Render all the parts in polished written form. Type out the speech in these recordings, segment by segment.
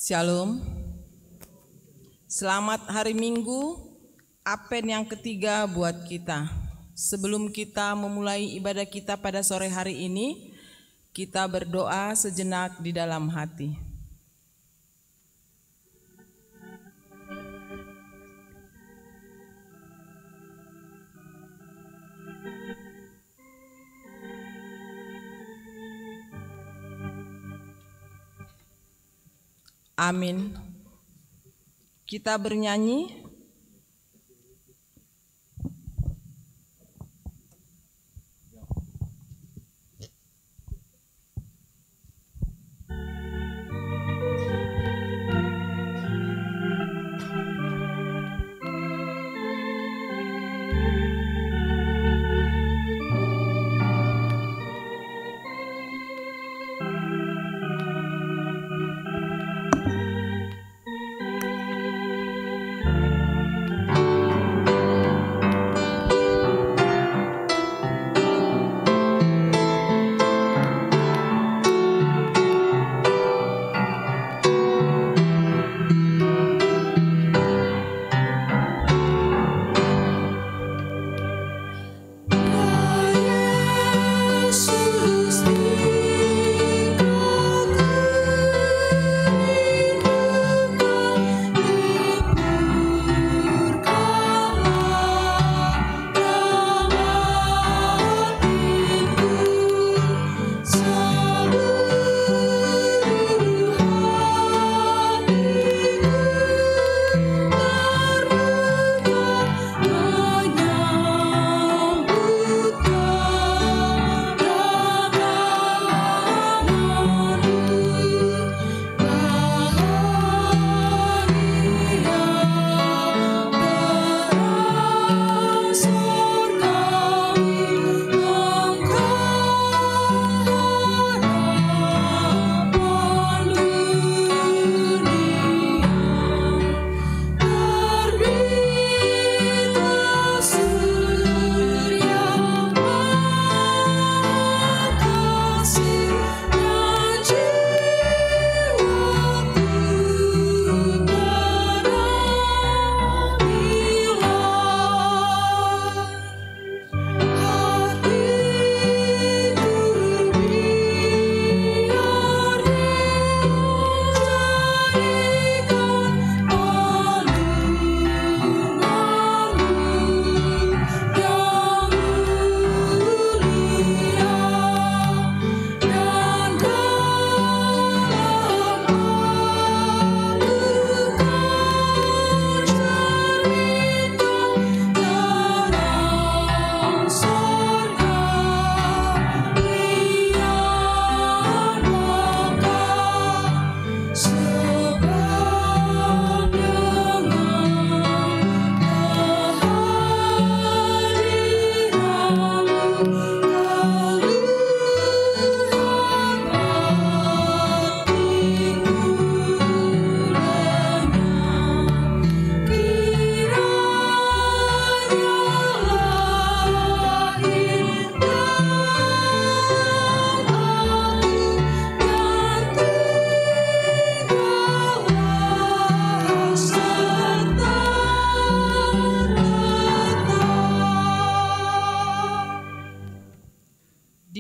Shalom. Selamat hari Minggu, Advent yang ketiga buat kita. Sebelum kita memulai ibadah kita pada sore hari ini, kita berdoa sejenak di dalam hati. Amin. Kita bernyanyi.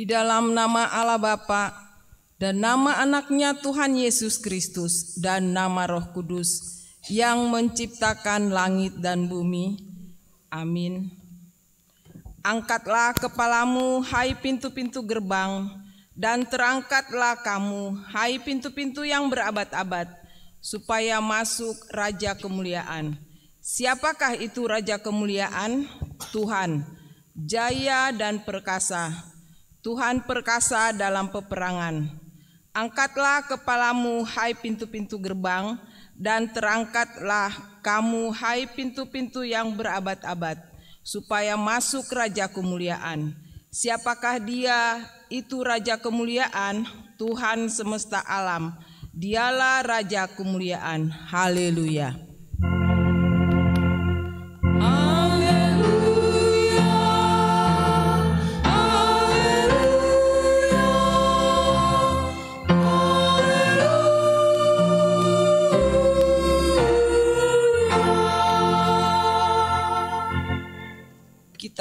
Di dalam nama Allah Bapa dan nama anaknya Tuhan Yesus Kristus dan nama Roh Kudus yang menciptakan langit dan bumi. Amin. Angkatlah kepalamu, hai pintu-pintu gerbang, dan terangkatlah kamu, hai pintu-pintu yang berabad-abad, supaya masuk Raja Kemuliaan. Siapakah itu Raja Kemuliaan? Tuhan, jaya dan perkasa. Tuhan perkasa dalam peperangan. Angkatlah kepalamu, hai pintu-pintu gerbang, dan terangkatlah kamu, hai pintu-pintu yang berabad-abad, supaya masuk Raja Kemuliaan. Siapakah dia? Itu Raja Kemuliaan, Tuhan semesta alam. Dialah Raja Kemuliaan. Haleluya.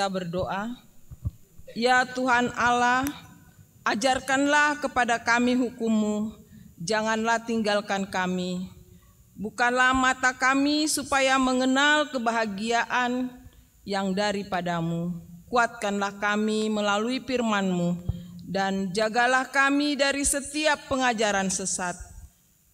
Kita berdoa. Ya Tuhan Allah, ajarkanlah kepada kami hukum-Mu, janganlah tinggalkan kami. Bukalah mata kami supaya mengenal kebahagiaan yang daripadamu. Kuatkanlah kami melalui firman-Mu, dan jagalah kami dari setiap pengajaran sesat,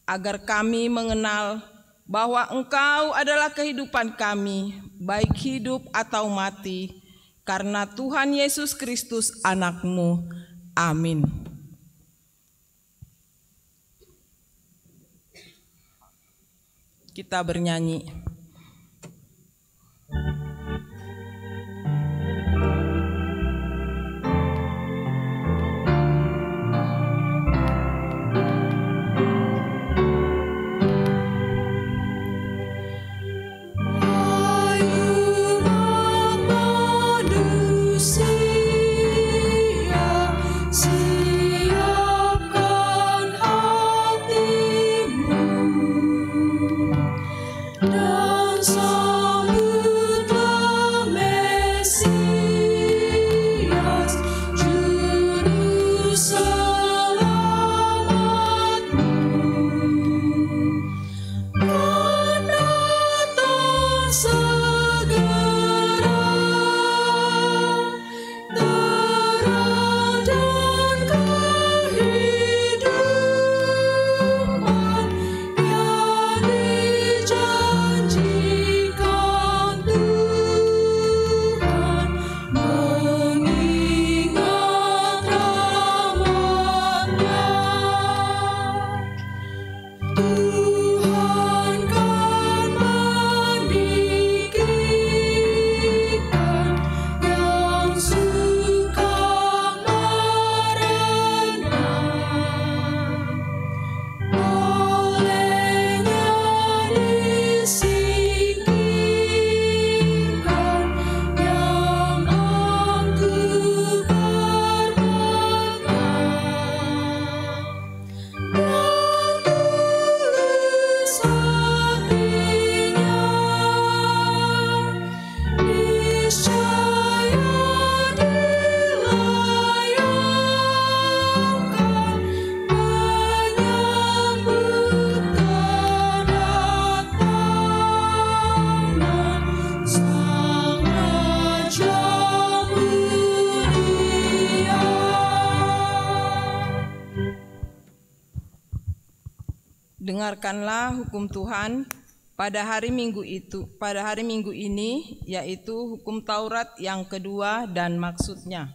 agar kami mengenal bahwa Engkau adalah kehidupan kami, baik hidup atau mati, karena Tuhan Yesus Kristus anak-Mu. Amin. Kita bernyanyi. Dengarkanlah hukum Tuhan pada hari Minggu ini, yaitu hukum Taurat yang kedua dan maksudnya.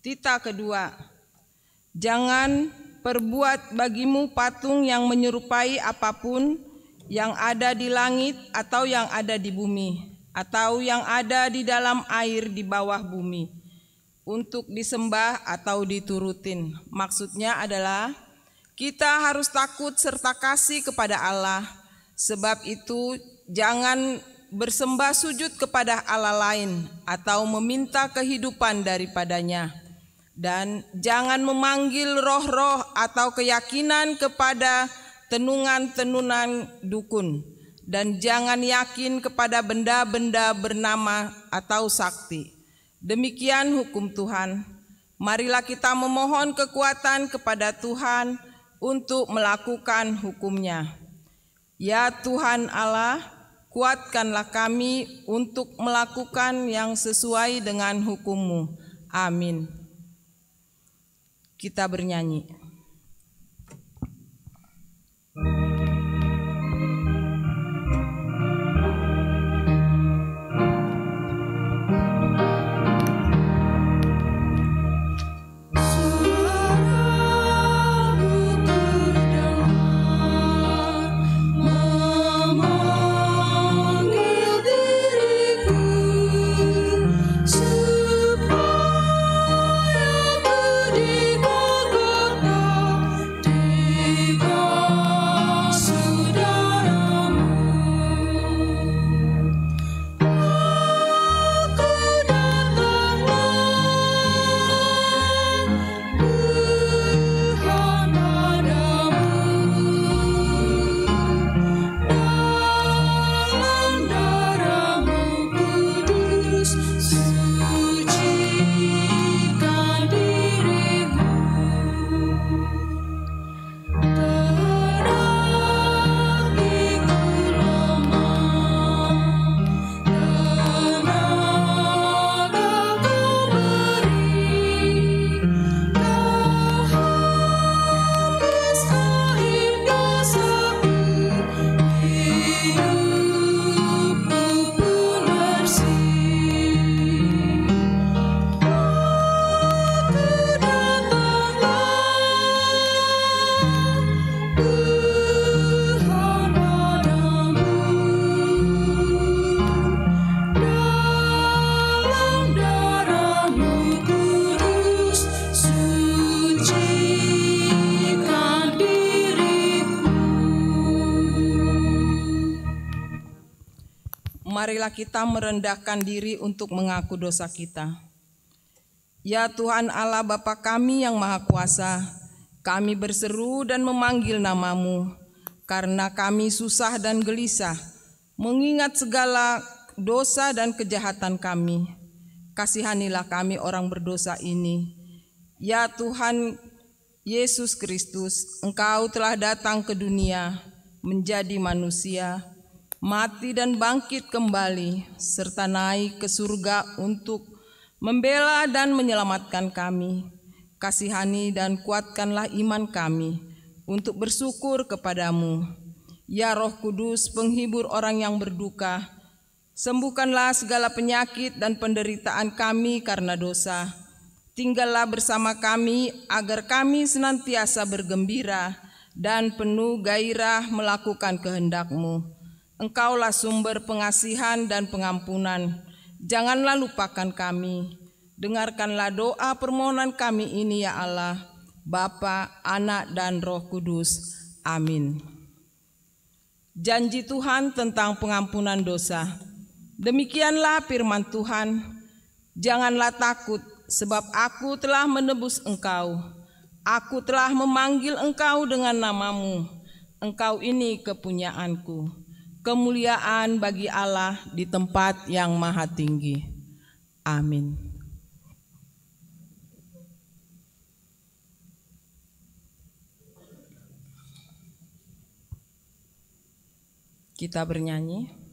Tita kedua, jangan perbuat bagimu patung yang menyerupai apapun yang ada di langit atau yang ada di bumi atau yang ada di dalam air di bawah bumi untuk disembah atau diturutin. Maksudnya adalah kita harus takut serta kasih kepada Allah. Sebab itu jangan bersembah sujud kepada Allah lain atau meminta kehidupan daripadanya. Dan jangan memanggil roh-roh atau keyakinan kepada tenungan-tenunan dukun. Dan jangan yakin kepada benda-benda bernama atau sakti. Demikian hukum Tuhan. Marilah kita memohon kekuatan kepada Tuhan untuk melakukan hukum-Nya. Ya Tuhan Allah, kuatkanlah kami untuk melakukan yang sesuai dengan hukum-Mu. Amin. Kita bernyanyi. Supaya ku dibawa marilah kita merendahkan diri untuk mengaku dosa kita. Ya Tuhan Allah Bapa kami yang Maha Kuasa, kami berseru dan memanggil nama-Mu, karena kami susah dan gelisah, mengingat segala dosa dan kejahatan kami. Kasihanilah kami orang berdosa ini. Ya Tuhan Yesus Kristus, Engkau telah datang ke dunia, menjadi manusia, mati dan bangkit kembali, serta naik ke surga untuk membela dan menyelamatkan kami. Kasihani dan kuatkanlah iman kami untuk bersyukur kepadamu. Ya Roh Kudus, penghibur orang yang berduka, sembuhkanlah segala penyakit dan penderitaan kami karena dosa. Tinggallah bersama kami agar kami senantiasa bergembira dan penuh gairah melakukan kehendak-Mu. Engkaulah sumber pengasihan dan pengampunan. Janganlah lupakan kami. Dengarkanlah doa permohonan kami ini ya Allah, Bapa, Anak, dan Roh Kudus. Amin. Janji Tuhan tentang pengampunan dosa. Demikianlah firman Tuhan. Janganlah takut, sebab aku telah menebus engkau. Aku telah memanggil engkau dengan nama-Mu. Engkau ini kepunyaanku. Kemuliaan bagi Allah di tempat yang maha tinggi. Amin. Kita bernyanyi.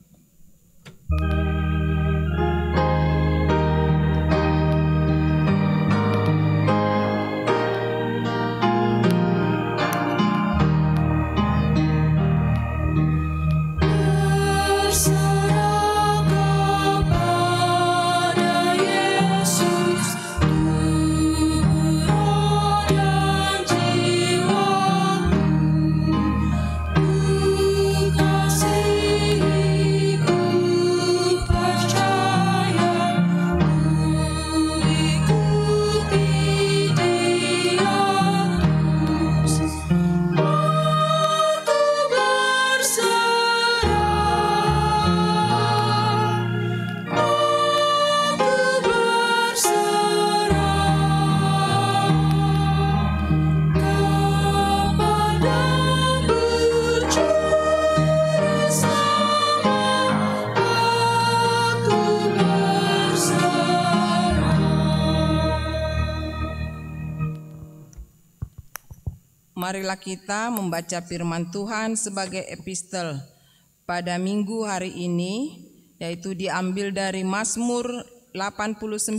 Marilah kita membaca firman Tuhan sebagai epistel pada minggu hari ini, yaitu diambil dari Mazmur 89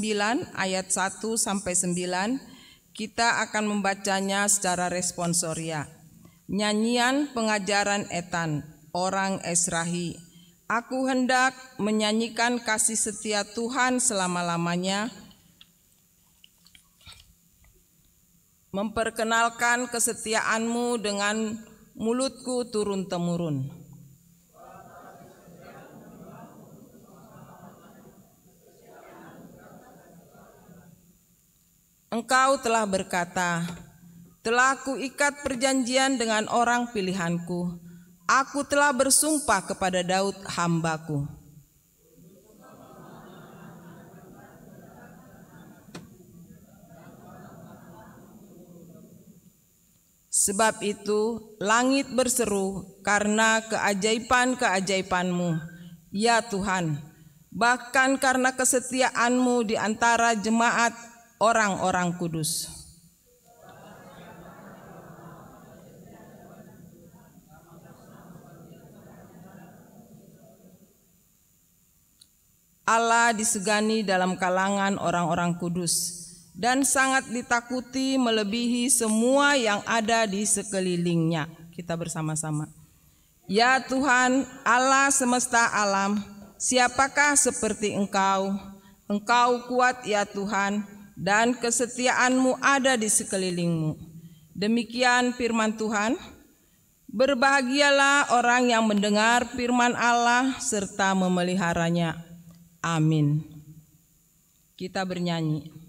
ayat 1 sampai 9. Kita akan membacanya secara responsoria. Nyanyian pengajaran Etan, orang Esrahi. Aku hendak menyanyikan kasih setia Tuhan selama-lamanya, memperkenalkan kesetiaan-Mu dengan mulutku turun-temurun. Engkau telah berkata, telah kuikat perjanjian dengan orang pilihanku. Aku telah bersumpah kepada Daud hamba-Ku. Sebab itu langit berseru karena keajaiban-keajaiban-Mu, ya Tuhan, bahkan karena kesetiaan-Mu di antara jemaat orang-orang kudus. Allah disegani dalam kalangan orang-orang kudus dan sangat ditakuti melebihi semua yang ada di sekelilingnya. Kita bersama-sama. Ya Tuhan, Allah semesta alam, siapakah seperti Engkau? Engkau kuat ya Tuhan, dan kesetiaan-Mu ada di sekelilingmu. Demikian firman Tuhan. Berbahagialah orang yang mendengar firman Allah serta memeliharanya. Amin. Kita bernyanyi.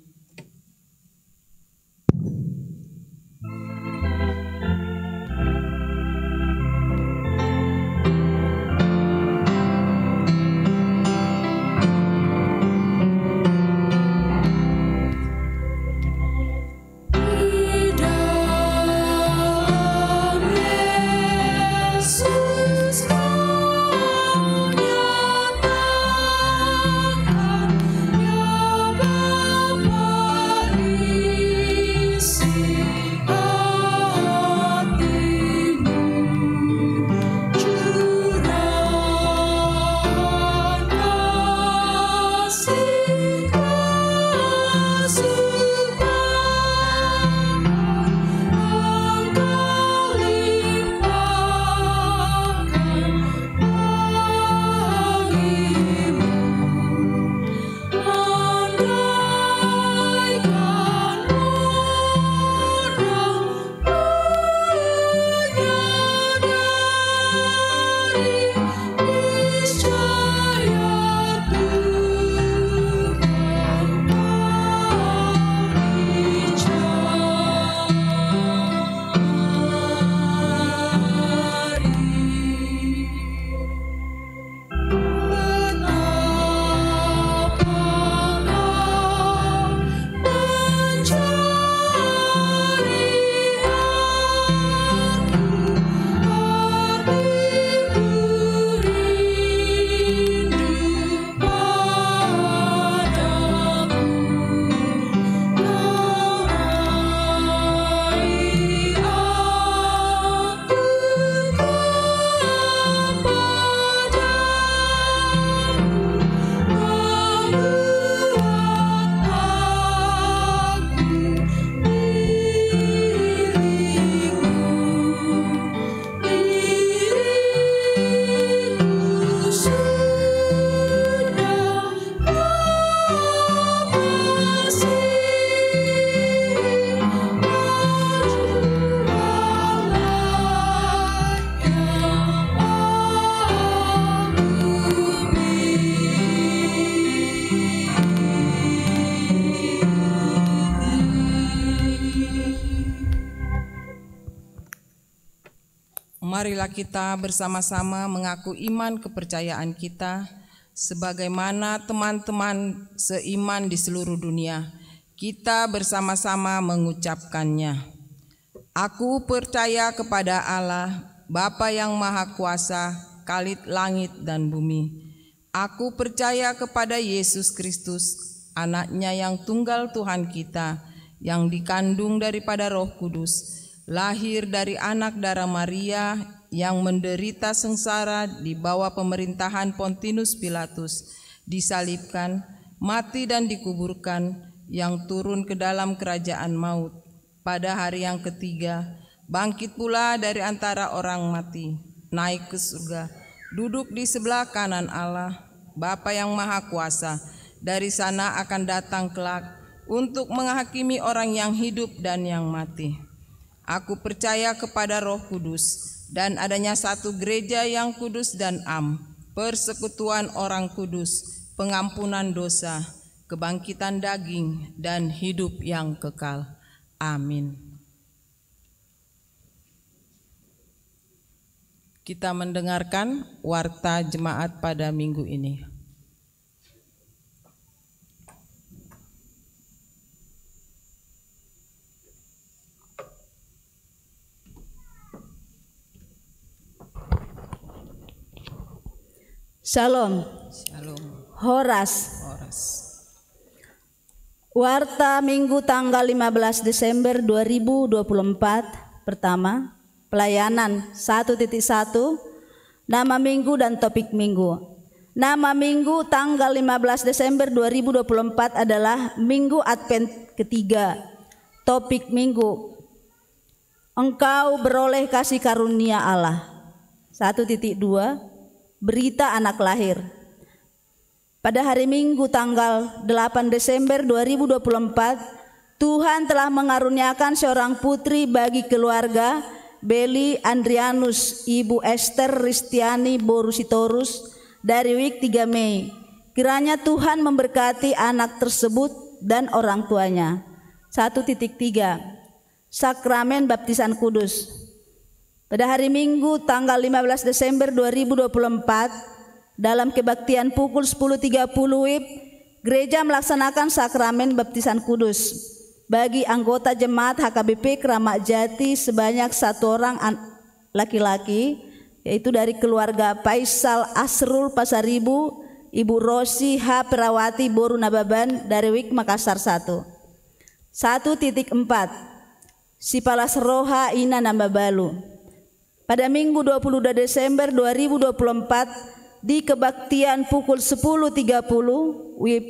Marilah kita bersama-sama mengaku iman kepercayaan kita sebagaimana teman-teman seiman di seluruh dunia. Kita bersama-sama mengucapkannya. Aku percaya kepada Allah, Bapa yang Maha Kuasa, Khalid langit dan bumi. Aku percaya kepada Yesus Kristus, Anaknya yang tunggal Tuhan kita, yang dikandung daripada Roh Kudus, lahir dari anak darah Maria, yang menderita sengsara di bawah pemerintahan Pontius Pilatus, disalibkan, mati dan dikuburkan, yang turun ke dalam kerajaan maut. Pada hari yang ketiga, bangkit pula dari antara orang mati, naik ke surga, duduk di sebelah kanan Allah, Bapa yang Maha Kuasa. Dari sana akan datang kelak untuk menghakimi orang yang hidup dan yang mati. Aku percaya kepada Roh Kudus dan adanya satu gereja yang kudus dan persekutuan orang kudus, pengampunan dosa, kebangkitan daging, dan hidup yang kekal. Amin. Kita mendengarkan warta jemaat pada minggu ini. Shalom. Shalom. Horas. Horas. Warta Minggu tanggal 15 Desember 2024. Pertama, pelayanan 1.1, nama minggu dan topik minggu. Nama minggu tanggal 15 Desember 2024 adalah Minggu Advent ketiga. Topik minggu, engkau beroleh kasih karunia Allah. 1.2, berita anak lahir. Pada hari Minggu tanggal 8 Desember 2024, Tuhan telah mengaruniakan seorang putri bagi keluarga Beli Andrianus, Ibu Esther Ristiani Borusitorus dari Wik 3 Mei. Kiranya Tuhan memberkati anak tersebut dan orang tuanya. 1.3, Sakramen Baptisan Kudus. Pada hari Minggu tanggal 15 Desember 2024, dalam kebaktian pukul 10.30 WIB, gereja melaksanakan sakramen baptisan kudus bagi anggota jemaat HKBP Keramat Jati sebanyak 1 orang laki-laki, yaitu dari keluarga Faisal Asrul Pasaribu, Ibu Rosi H. Perawati Boru Nababan dari WIK Makassar 1. 1.4, Sipalas Roha Ina Nambabalu. Pada Minggu 22 Desember 2024 di kebaktian pukul 10.30 WIB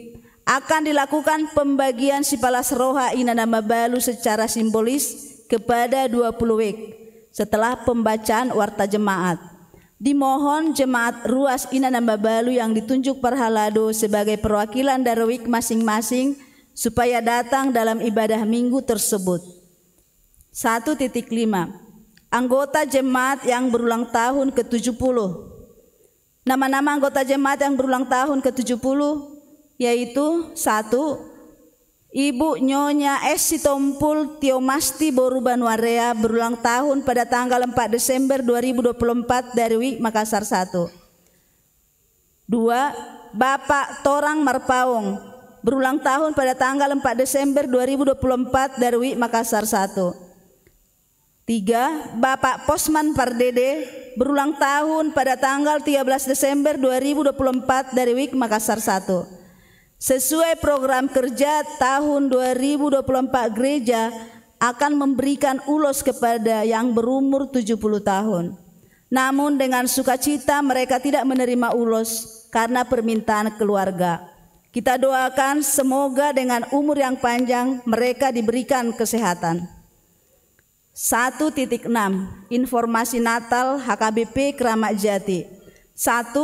akan dilakukan pembagian Sipalas Roha Ina Nambabalu secara simbolis kepada 20 WIB setelah pembacaan warta jemaat. Dimohon jemaat ruas Ina Nambabalu yang ditunjuk Parhalado sebagai perwakilan dari WIB masing-masing supaya datang dalam ibadah minggu tersebut. 1.5, anggota jemaat yang berulang tahun ke-70. Nama-nama anggota jemaat yang berulang tahun ke-70 yaitu 1. Ibu Nyonya S. Sitompul Tiomasti Boru Banwarea berulang tahun pada tanggal 4 Desember 2024 dari WIK Makassar 1. 2. Bapak Torang Marpaung berulang tahun pada tanggal 4 Desember 2024 dari WIK Makassar 1. 3. Bapak Posman Pardede berulang tahun pada tanggal 13 Desember 2024 dari WIK Makassar 1. Sesuai program kerja tahun 2024, gereja akan memberikan ulos kepada yang berumur 70 tahun. Namun dengan sukacita mereka tidak menerima ulos karena permintaan keluarga. Kita doakan semoga dengan umur yang panjang mereka diberikan kesehatan. 1.6, informasi Natal HKBP Keramat Jati. 1.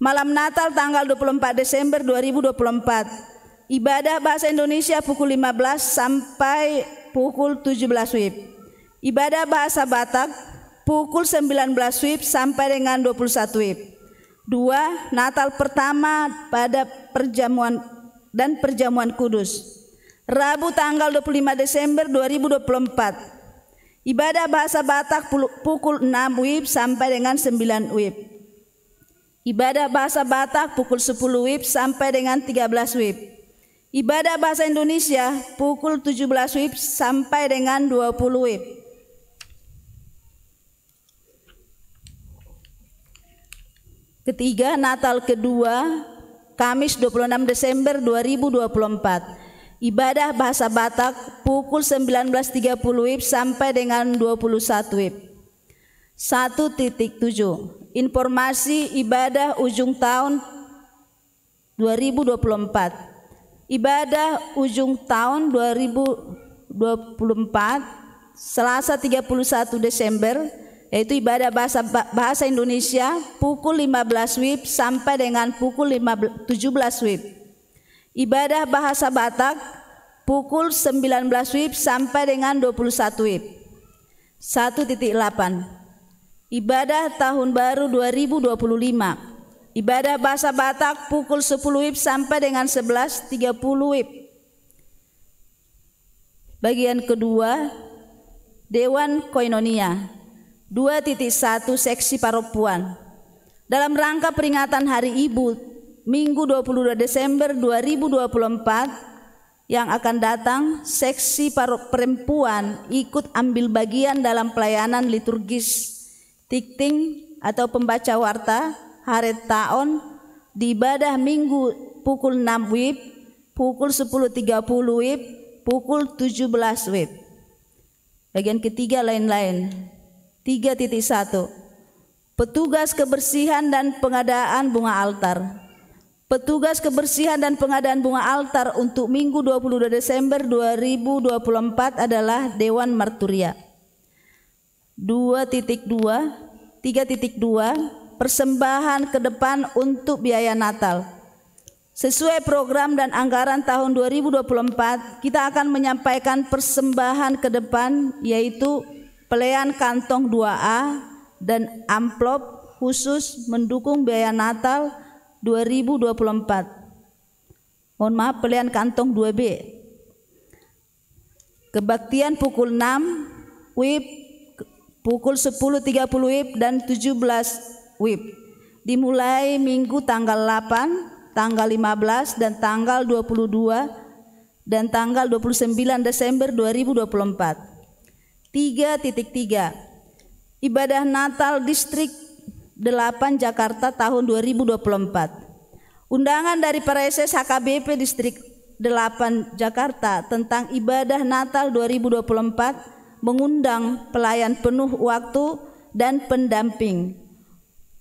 Malam Natal tanggal 24 Desember 2024. Ibadah bahasa Indonesia pukul 15 sampai pukul 17 WIB. Ibadah bahasa Batak pukul 19 WIB sampai dengan 21 WIB. 2. Natal pertama pada perjamuan dan perjamuan kudus. Rabu tanggal 25 Desember 2024. Ibadah bahasa Batak pukul 6 WIB sampai dengan 9 WIB. Ibadah bahasa Batak pukul 10 WIB sampai dengan 13 WIB. Ibadah bahasa Indonesia pukul 17 WIB sampai dengan 20 WIB. Ketiga, Natal kedua, Kamis 26 Desember 2024. Ibadah bahasa Batak pukul 19.30 WIB sampai dengan 21 WIB. 1.7 Informasi ibadah ujung tahun 2024. Ibadah ujung tahun 2024 Selasa 31 Desember, yaitu ibadah bahasa Indonesia pukul 15 WIB sampai dengan pukul 17 WIB. Ibadah bahasa Batak pukul 19 WIB sampai dengan 21 WIB. 1.8 Ibadah Tahun Baru 2025. Ibadah bahasa Batak pukul 10 WIB sampai dengan 11.30 WIB. Bagian kedua, Dewan Koinonia 2.1 Seksi Paropuan. Dalam rangka peringatan Hari Ibu Minggu 22 Desember 2024 yang akan datang, seksi perempuan ikut ambil bagian dalam pelayanan liturgis tikting atau pembaca warta Haret Taon di ibadah Minggu pukul 6 WIB, pukul 10.30 WIB, pukul 17 WIB. Bagian ketiga lain-lain. 3.1 Petugas kebersihan dan pengadaan bunga altar. Petugas kebersihan dan pengadaan bunga altar untuk Minggu 22 Desember 2024 adalah Dewan Marturia. 3.2 Persembahan ke depan untuk biaya Natal. Sesuai program dan anggaran tahun 2024, kita akan menyampaikan persembahan ke depan, yaitu pelean kantong 2A dan amplop khusus mendukung biaya Natal 2024. Mohon maaf, pelean kantong 2B. Kebaktian pukul 6 WIB, pukul 10.30 WIB dan 17 WIB. Dimulai Minggu tanggal 8, tanggal 15 dan tanggal 22 dan tanggal 29 Desember 2024. 3.3 Ibadah Natal Distrik 8 Jakarta tahun 2024. Undangan dari Pareses HKBP Distrik 8 Jakarta tentang ibadah Natal 2024 mengundang pelayan penuh waktu dan pendamping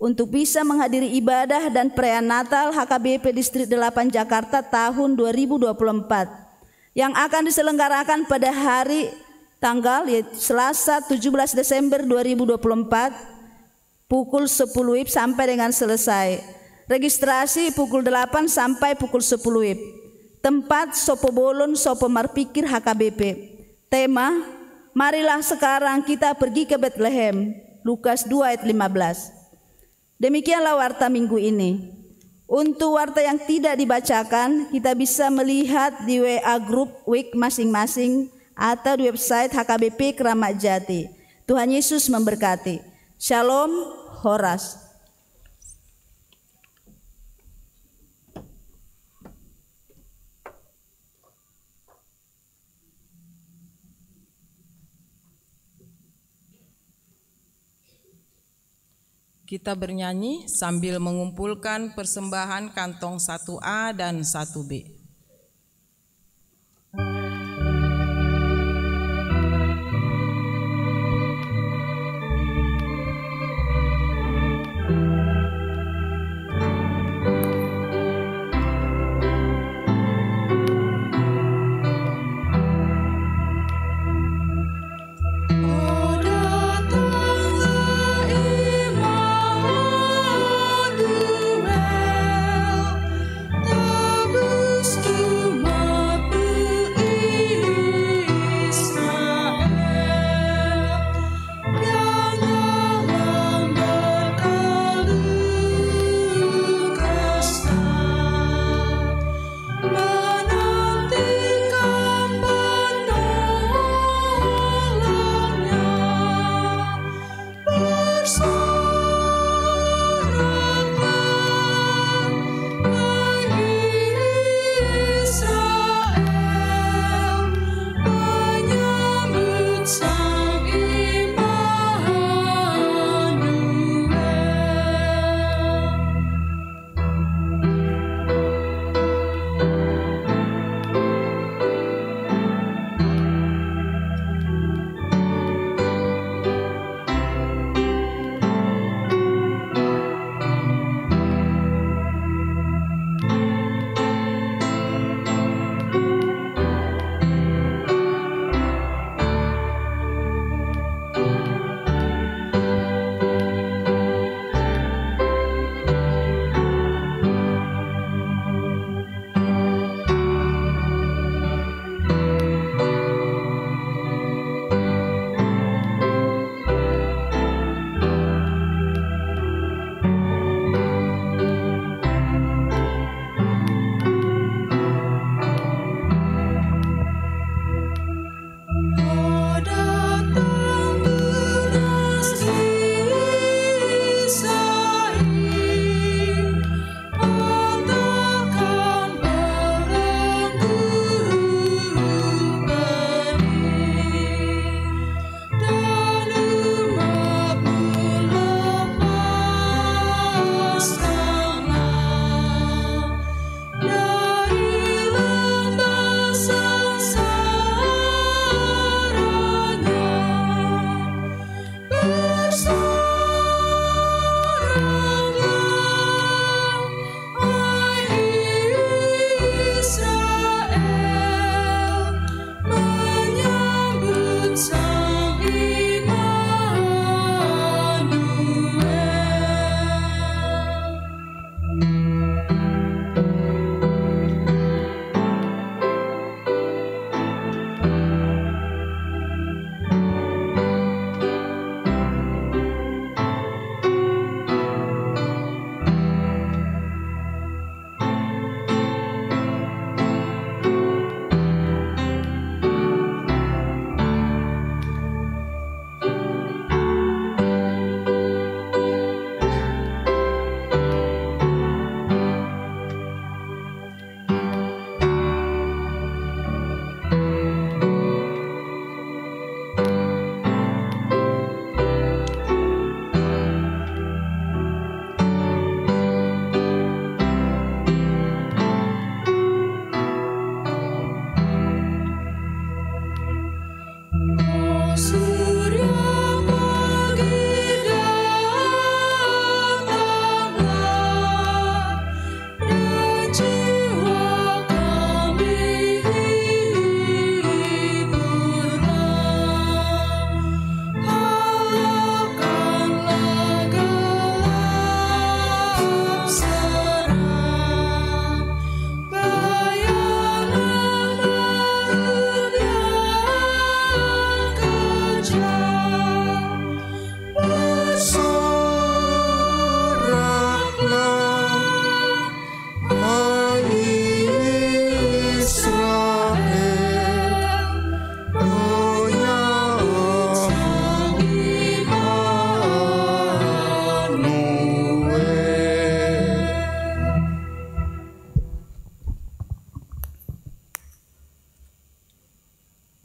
untuk bisa menghadiri ibadah dan perayaan Natal HKBP Distrik 8 Jakarta tahun 2024 yang akan diselenggarakan pada hari tanggal Selasa 17 Desember 2024 pukul 10 WIB sampai dengan selesai. Registrasi pukul 8 sampai pukul 10 WIB. Tempat Sopo Bolon, Sopo Marpikir HKBP. Tema, marilah sekarang kita pergi ke Bethlehem. Lukas 2 ayat 15. Demikianlah warta minggu ini. Untuk warta yang tidak dibacakan, kita bisa melihat di WA Group Week masing-masing atau di website HKBP Keramat Jati. Tuhan Yesus memberkati. Shalom. Horas. Kita bernyanyi sambil mengumpulkan persembahan kantong 1A dan 1B. Tebus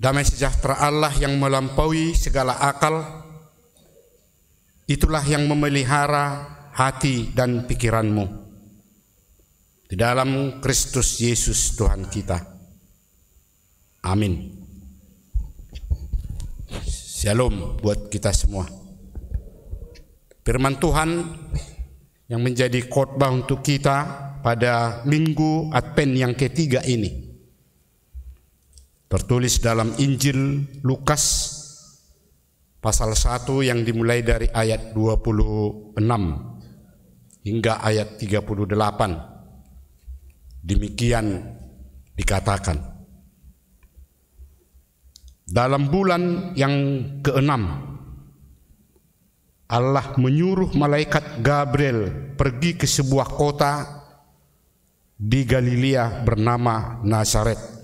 Damai sejahtera Allah yang melampaui segala akal, itulah yang memelihara hati dan pikiranmu di dalam Kristus Yesus Tuhan kita. Amin. Shalom buat kita semua. Firman Tuhan yang menjadi khotbah untuk kita pada minggu Advent yang ketiga ini tertulis dalam Injil Lukas pasal 1 yang dimulai dari ayat 26 hingga ayat 38. Demikian dikatakan. Dalam bulan yang ke-6 Allah menyuruh malaikat Gabriel pergi ke sebuah kota di Galilea bernama Nazaret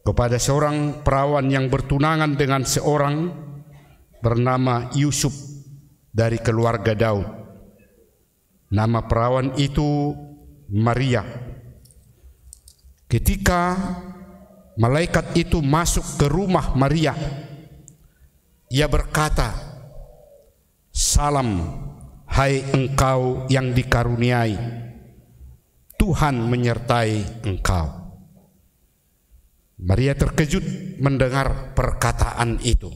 kepada seorang perawan yang bertunangan dengan seorang bernama Yusuf dari keluarga Daud. Nama perawan itu Maria. Ketika malaikat itu masuk ke rumah Maria, ia berkata, "Salam, hai engkau yang dikaruniai, Tuhan menyertai engkau." Maria terkejut mendengar perkataan itu.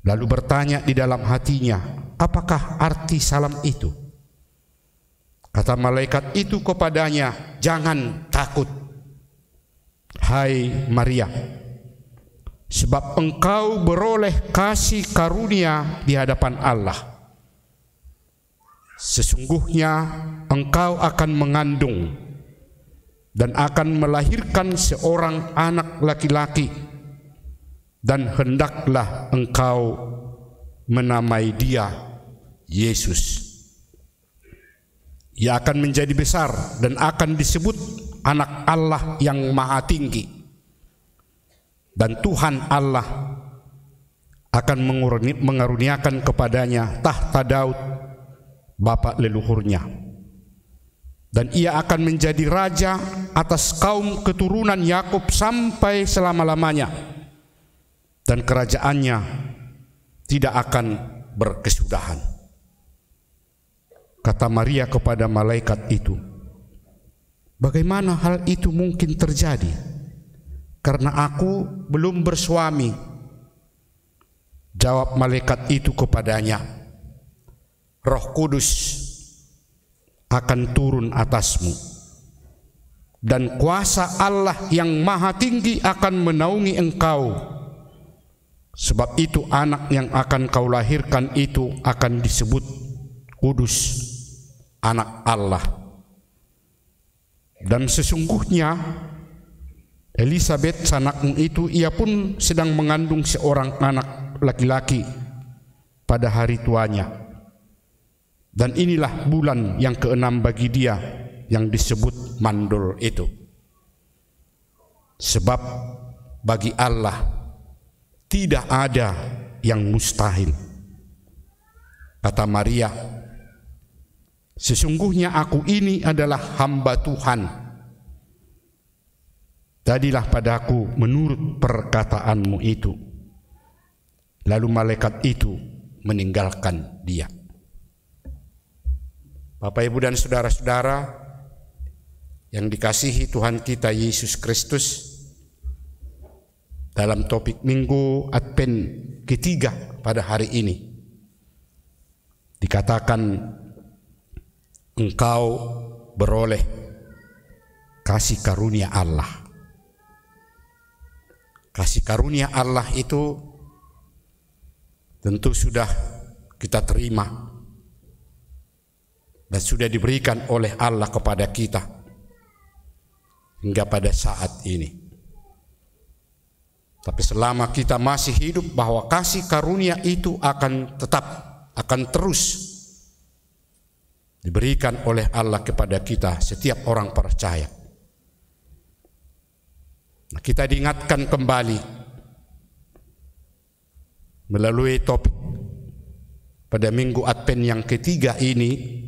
Lalu bertanya di dalam hatinya, apakah arti salam itu? Kata malaikat itu kepadanya, "Jangan takut, hai Maria, sebab engkau beroleh kasih karunia di hadapan Allah. Sesungguhnya engkau akan mengandung dan akan melahirkan seorang anak laki-laki, dan hendaklah engkau menamai dia Yesus. Ia akan menjadi besar dan akan disebut Anak Allah yang Maha Tinggi. Dan Tuhan Allah akan mengaruniakan kepadanya tahta Daud, bapa leluhurnya. Dan ia akan menjadi raja atas kaum keturunan Yakub sampai selama-lamanya. Dan kerajaannya tidak akan berkesudahan." Kata Maria kepada malaikat itu, "Bagaimana hal itu mungkin terjadi? Karena aku belum bersuami." Jawab malaikat itu kepadanya, "Roh Kudus akan turun atasmu, dan kuasa Allah yang Maha Tinggi akan menaungi engkau. Sebab itu anak yang akan kau lahirkan itu akan disebut Kudus, Anak Allah. Dan sesungguhnya Elisabet sanakmu itu, ia pun sedang mengandung seorang anak laki-laki pada hari tuanya. Dan inilah bulan yang ke-6 bagi dia yang disebut mandul itu. Sebab bagi Allah tidak ada yang mustahil." Kata Maria, "Sesungguhnya aku ini adalah hamba Tuhan. Jadilah padaku menurut perkataanmu itu." Lalu malaikat itu meninggalkan dia. Bapak, Ibu, dan saudara-saudara yang dikasihi Tuhan kita Yesus Kristus, dalam topik Minggu Advent ketiga pada hari ini dikatakan engkau beroleh kasih karunia Allah. Kasih karunia Allah itu tentu sudah kita terima dan sudah diberikan oleh Allah kepada kita hingga pada saat ini. Tapi selama kita masih hidup, bahwa kasih karunia itu akan tetap, akan terus diberikan oleh Allah kepada kita, setiap orang percaya. Nah, kita diingatkan kembali melalui topik pada Minggu Advent yang ketiga ini,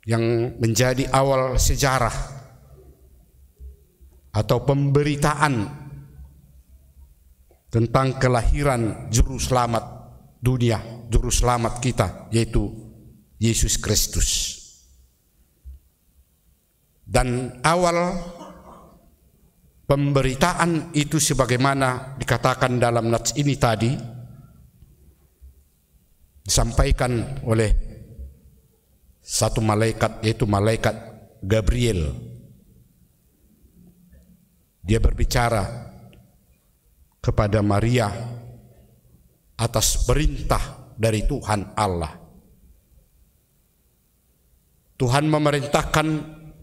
yang menjadi awal sejarah atau pemberitaan tentang kelahiran juru selamat dunia, juru selamat kita, yaitu Yesus Kristus. Dan awal pemberitaan itu sebagaimana dikatakan dalam nats ini tadi, disampaikan oleh satu malaikat, yaitu malaikat Gabriel. Dia berbicara kepada Maria atas perintah dari Tuhan Allah. Tuhan memerintahkan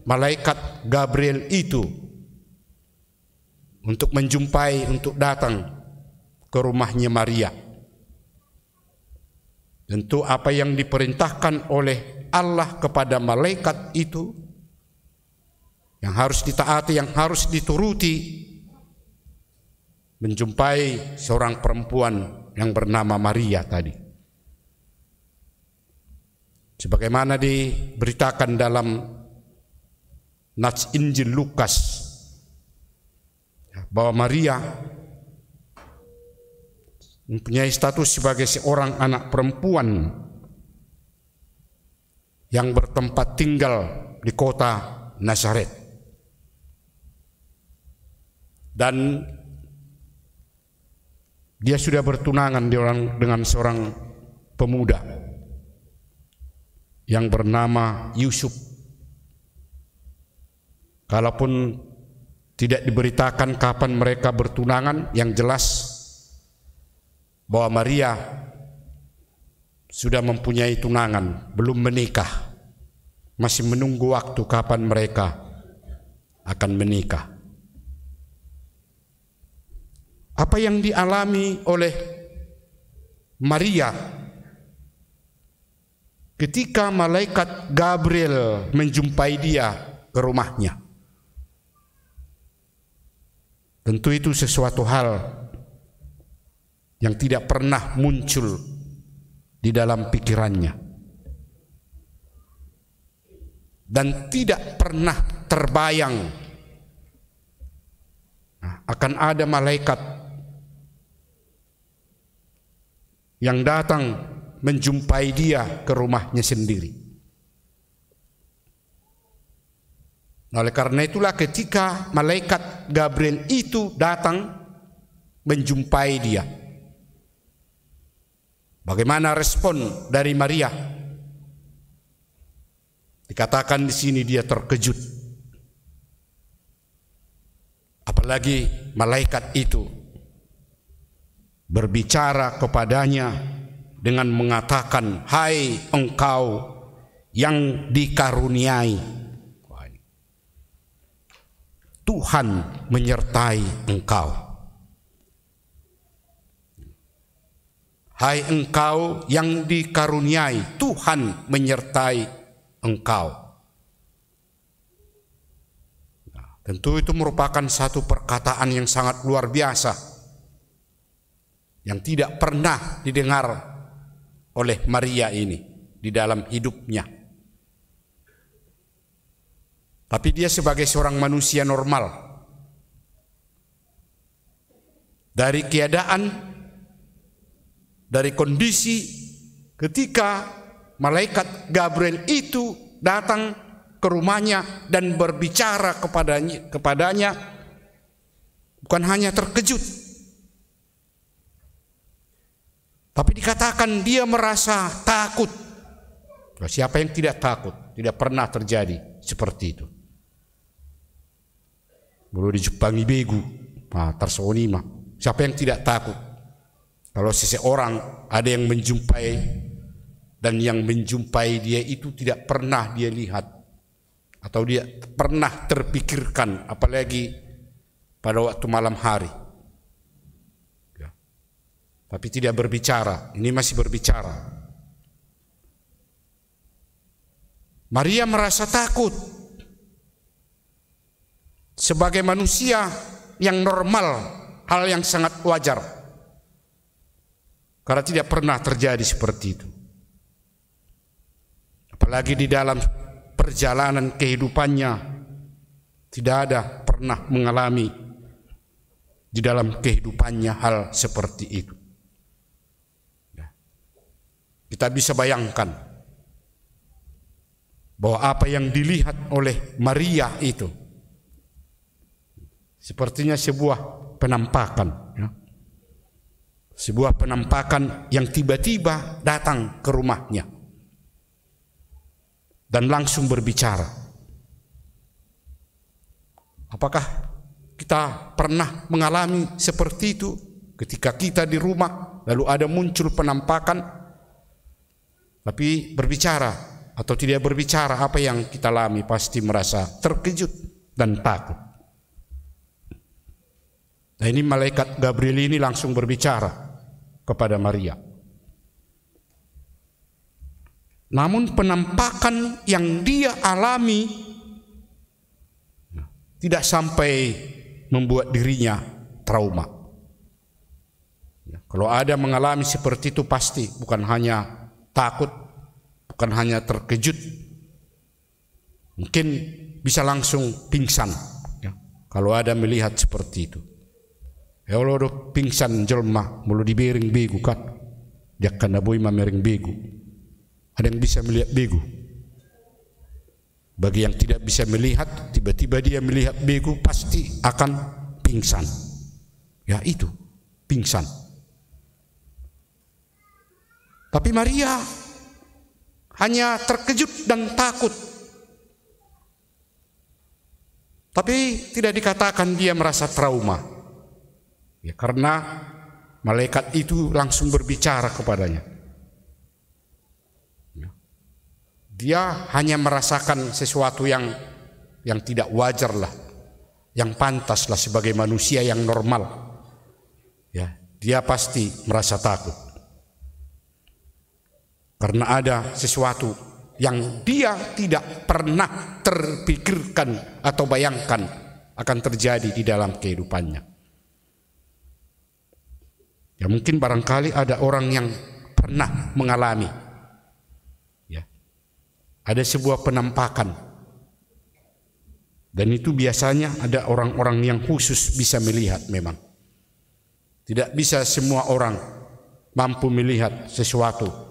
malaikat Gabriel itu untuk menjumpai, untuk datang ke rumahnya Maria. Tentu apa yang diperintahkan oleh Allah kepada malaikat itu yang harus ditaati, yang harus dituruti, menjumpai seorang perempuan yang bernama Maria tadi. Sebagaimana diberitakan dalam nats Injil Lukas, bahwa Maria mempunyai status sebagai seorang anak perempuan yang bertempat tinggal di kota Nazaret. Dan dia sudah bertunangan dengan seorang pemuda yang bernama Yusuf. Kalaupun tidak diberitakan kapan mereka bertunangan, yang jelas bahwa Maria sudah mempunyai tunangan, belum menikah, masih menunggu waktu kapan mereka akan menikah. Apa yang dialami oleh Maria ketika malaikat Gabriel menjumpai dia ke rumahnya, tentu itu sesuatu hal yang tidak pernah muncul di dalam pikirannya dan tidak pernah terbayang akan ada malaikat yang datang menjumpai dia ke rumahnya sendiri. Oleh karena itulah ketika malaikat Gabriel itu datang menjumpai dia, bagaimana respon dari Maria? Dikatakan di sini dia terkejut. Apalagi malaikat itu berbicara kepadanya dengan mengatakan, "Hai engkau yang dikaruniai, Tuhan menyertai engkau. Hai engkau yang dikaruniai, Tuhan menyertai engkau." Nah, tentu itu merupakan satu perkataan yang sangat luar biasa, yang tidak pernah didengar oleh Maria ini di dalam hidupnya. Tapi dia sebagai seorang manusia normal, dari keadaan, dari kondisi ketika malaikat Gabriel itu datang ke rumahnya dan berbicara kepadanya, bukan hanya terkejut, tapi dikatakan dia merasa takut. Siapa yang tidak takut? Tidak pernah terjadi seperti itu. Belum dijepangi begu, tersonima. Siapa yang tidak takut? Kalau seseorang ada yang menjumpai dan yang menjumpai dia itu tidak pernah dia lihat atau dia pernah terpikirkan, apalagi pada waktu malam hari. Tapi tidak berbicara, ini masih berbicara. Maria merasa takut. Sebagai manusia yang normal, hal yang sangat wajar. Karena tidak pernah terjadi seperti itu. Apalagi di dalam perjalanan kehidupannya, tidak ada pernah mengalami di dalam kehidupannya hal seperti itu. Kita bisa bayangkan bahwa apa yang dilihat oleh Maria itu sepertinya sebuah penampakan, ya. Sebuah penampakan yang tiba-tiba datang ke rumahnya dan langsung berbicara. Apakah kita pernah mengalami seperti itu ketika kita di rumah lalu ada muncul penampakan tapi berbicara atau tidak berbicara, apa yang kita alami pasti merasa terkejut dan takut. Nah, ini malaikat Gabriel ini langsung berbicara kepada Maria. Namun penampakan yang dia alami tidak sampai membuat dirinya trauma. Kalau ada mengalami seperti itu pasti bukan hanya takut, bukan hanya terkejut, mungkin bisa langsung pingsan, ya, kalau ada melihat seperti itu. Ya Allah, do pingsan jelma mulu dibering begu kan, dia kena boy mamering begu. Ada yang bisa melihat begu. Bagi yang tidak bisa melihat, tiba-tiba dia melihat begu pasti akan pingsan. Ya itu, pingsan. Tapi Maria hanya terkejut dan takut. Tapi tidak dikatakan dia merasa trauma. Ya, karena malaikat itu langsung berbicara kepadanya. Ya. Dia hanya merasakan sesuatu yang tidak wajar lah, yang pantas lah sebagai manusia yang normal. Ya, dia pasti merasa takut. Karena ada sesuatu yang dia tidak pernah terpikirkan atau bayangkan akan terjadi di dalam kehidupannya. Ya, mungkin barangkali ada orang yang pernah mengalami, ya, ada sebuah penampakan, dan itu biasanya ada orang-orang yang khusus bisa melihat. Memang tidak bisa semua orang mampu melihat sesuatu.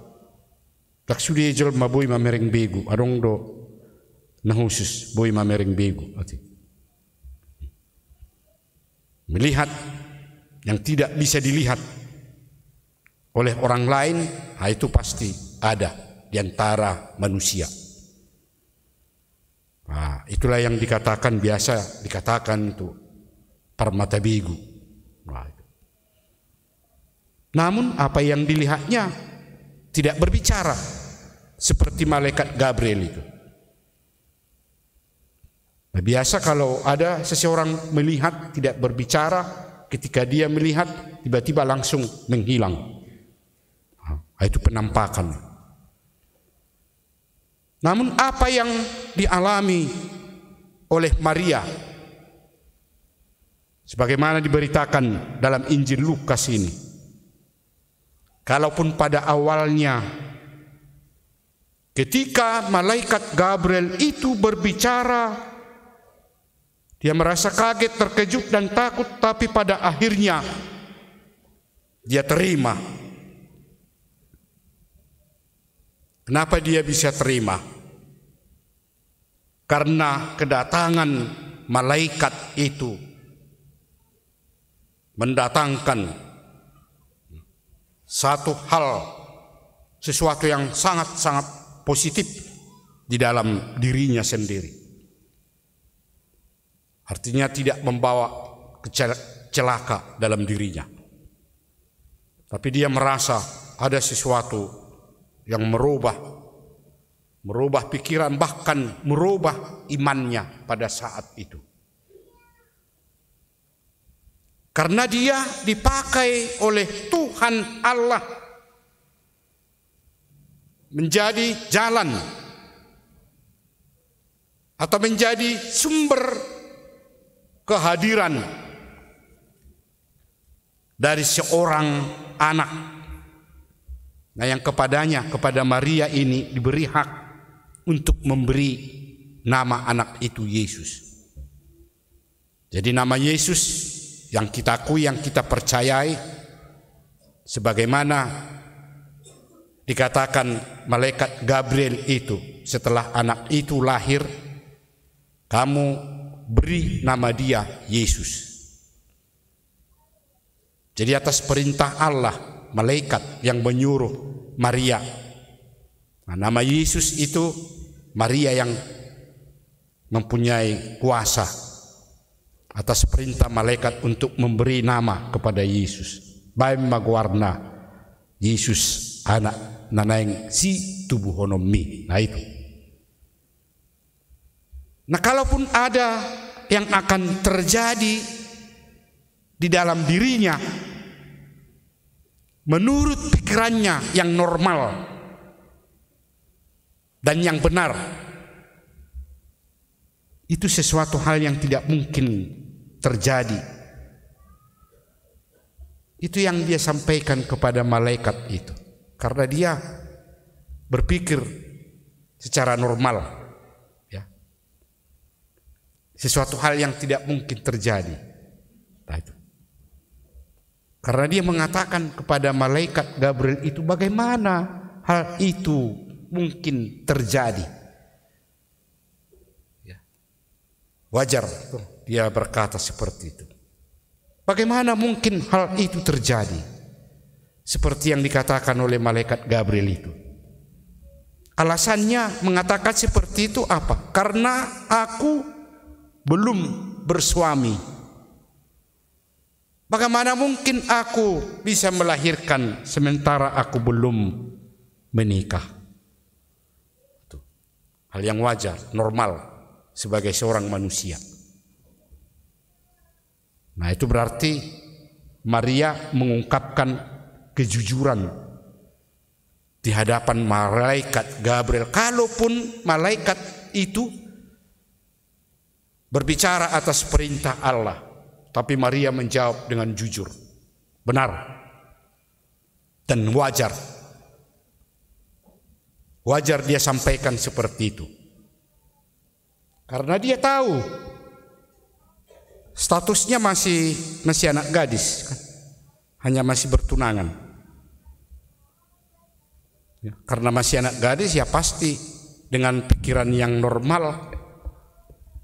Tak sudah jelma boy mamereng begu, adong do na khusus boy mamereng begu. Melihat yang tidak bisa dilihat oleh orang lain, itu pasti ada di antara manusia. Nah, itulah yang dikatakan, biasa dikatakan itu permata bigu. Nah, itu. Namun apa yang dilihatnya tidak berbicara seperti malaikat Gabriel itu. Nah, biasa kalau ada seseorang melihat tidak berbicara, ketika dia melihat tiba-tiba langsung menghilang. Itu penampakan. Namun apa yang dialami oleh Maria, sebagaimana diberitakan dalam Injil Lukas ini, kalaupun pada awalnya ketika malaikat Gabriel itu berbicara, dia merasa kaget, terkejut dan takut, tapi pada akhirnya dia terima. Kenapa dia bisa terima? Karena kedatangan malaikat itu mendatangkan satu hal, sesuatu yang sangat-sangat positif di dalam dirinya sendiri. Artinya tidak membawa celaka dalam dirinya, tapi dia merasa ada sesuatu yang merubah pikiran, bahkan merubah imannya pada saat itu. Karena dia dipakai oleh Tuhan Allah menjadi jalan atau menjadi sumber kehadiran dari seorang anak. Nah, yang kepada Maria ini diberi hak untuk memberi nama anak itu Yesus. Jadi nama Yesus yang kita akui, yang kita percayai, sebagaimana dikatakan malaikat Gabriel itu setelah anak itu lahir, kamu beri nama dia Yesus. Jadi atas perintah Allah, malaikat yang menyuruh Maria. Nah, nama Yesus itu Maria yang mempunyai kuasa atas perintah malaikat untuk memberi nama kepada Yesus. Baim magwarna Yesus anak nanaing si tubuh honomi. Nah itu. Nah kalaupun ada yang akan terjadi di dalam dirinya menurut pikirannya yang normal dan yang benar, itu sesuatu hal yang tidak mungkin terjadi. Itu yang dia sampaikan kepada malaikat itu, karena dia berpikir secara normal, ya, sesuatu hal yang tidak mungkin terjadi. Nah, itu. Karena dia mengatakan kepada malaikat Gabriel itu, bagaimana hal itu mungkin terjadi? Ya. Wajar tuh dia berkata seperti itu. Bagaimana mungkin hal itu terjadi? Seperti yang dikatakan oleh malaikat Gabriel itu. Alasannya mengatakan seperti itu apa? Karena aku belum bersuami. Bagaimana mungkin aku bisa melahirkan sementara aku belum menikah? Itu hal yang wajar, normal sebagai seorang manusia. Nah itu berarti Maria mengungkapkan kejujuran di hadapan malaikat Gabriel. Kalaupun malaikat itu berbicara atas perintah Allah, tapi Maria menjawab dengan jujur, benar, dan wajar. Wajar dia sampaikan seperti itu. Karena dia tahu statusnya masih anak gadis, kan? Hanya masih bertunangan. Ya, karena masih anak gadis, ya pasti dengan pikiran yang normal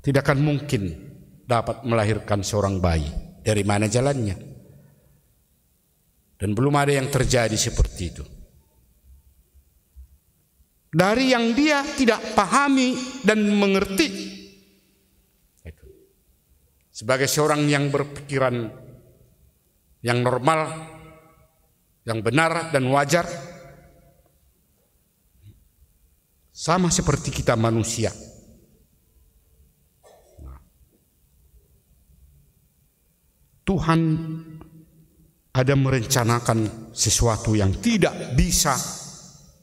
tidak akan mungkin dapat melahirkan seorang bayi. Dari mana jalannya? Dan belum ada yang terjadi seperti itu. Dari yang dia tidak pahami dan mengerti, sebagai seorang yang berpikiran yang normal, yang benar dan wajar, sama seperti kita manusia. Tuhan ada merencanakan sesuatu yang tidak bisa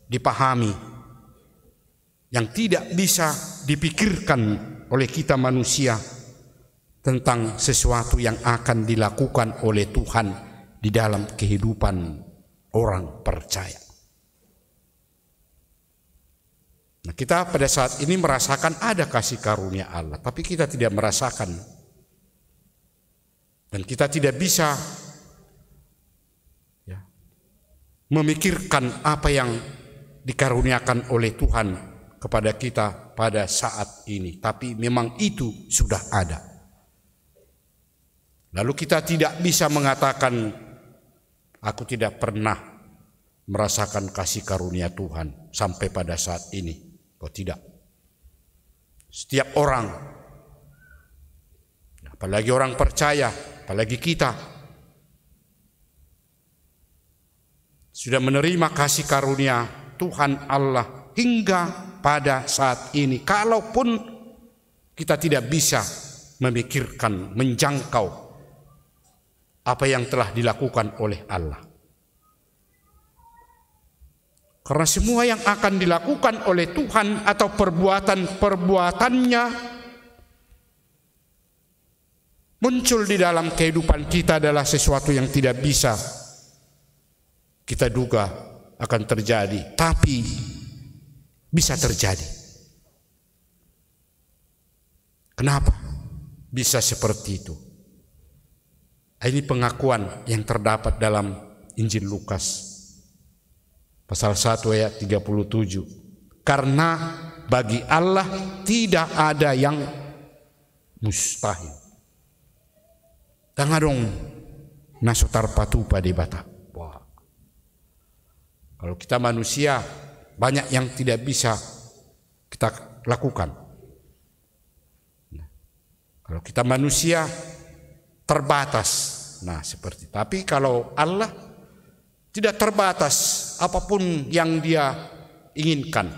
dipahami, yang tidak bisa dipikirkan oleh kita manusia, tentang sesuatu yang akan dilakukan oleh Tuhan di dalam kehidupan orang percaya. Nah, kita pada saat ini merasakan ada kasih karunia Allah, tapi kita tidak merasakan. Dan kita tidak bisa ya, memikirkan apa yang dikaruniakan oleh Tuhan kepada kita pada saat ini. Tapi memang itu sudah ada. Lalu kita tidak bisa mengatakan, aku tidak pernah merasakan kasih karunia Tuhan sampai pada saat ini. Oh tidak. Setiap orang, apalagi orang percaya, apalagi kita, sudah menerima kasih karunia Tuhan Allah hingga pada saat ini. Kalaupun kita tidak bisa memikirkan, menjangkau apa yang telah dilakukan oleh Allah. Karena semua yang akan dilakukan oleh Tuhan atau perbuatan-perbuatannya muncul di dalam kehidupan kita adalah sesuatu yang tidak bisa kita duga akan terjadi, tapi bisa terjadi. Kenapa? bisa seperti itu. Ini pengakuan yang terdapat dalam Injil Lukas pasal 1 ayat 37. Karena bagi Allah tidak ada yang mustahil. Tangadong nasotar patupa di bata. Wah. Kalau kita manusia banyak yang tidak bisa kita lakukan. Kalau kita manusia terbatas. Nah, seperti itu. Tapi kalau Allah tidak terbatas, apapun yang Dia inginkan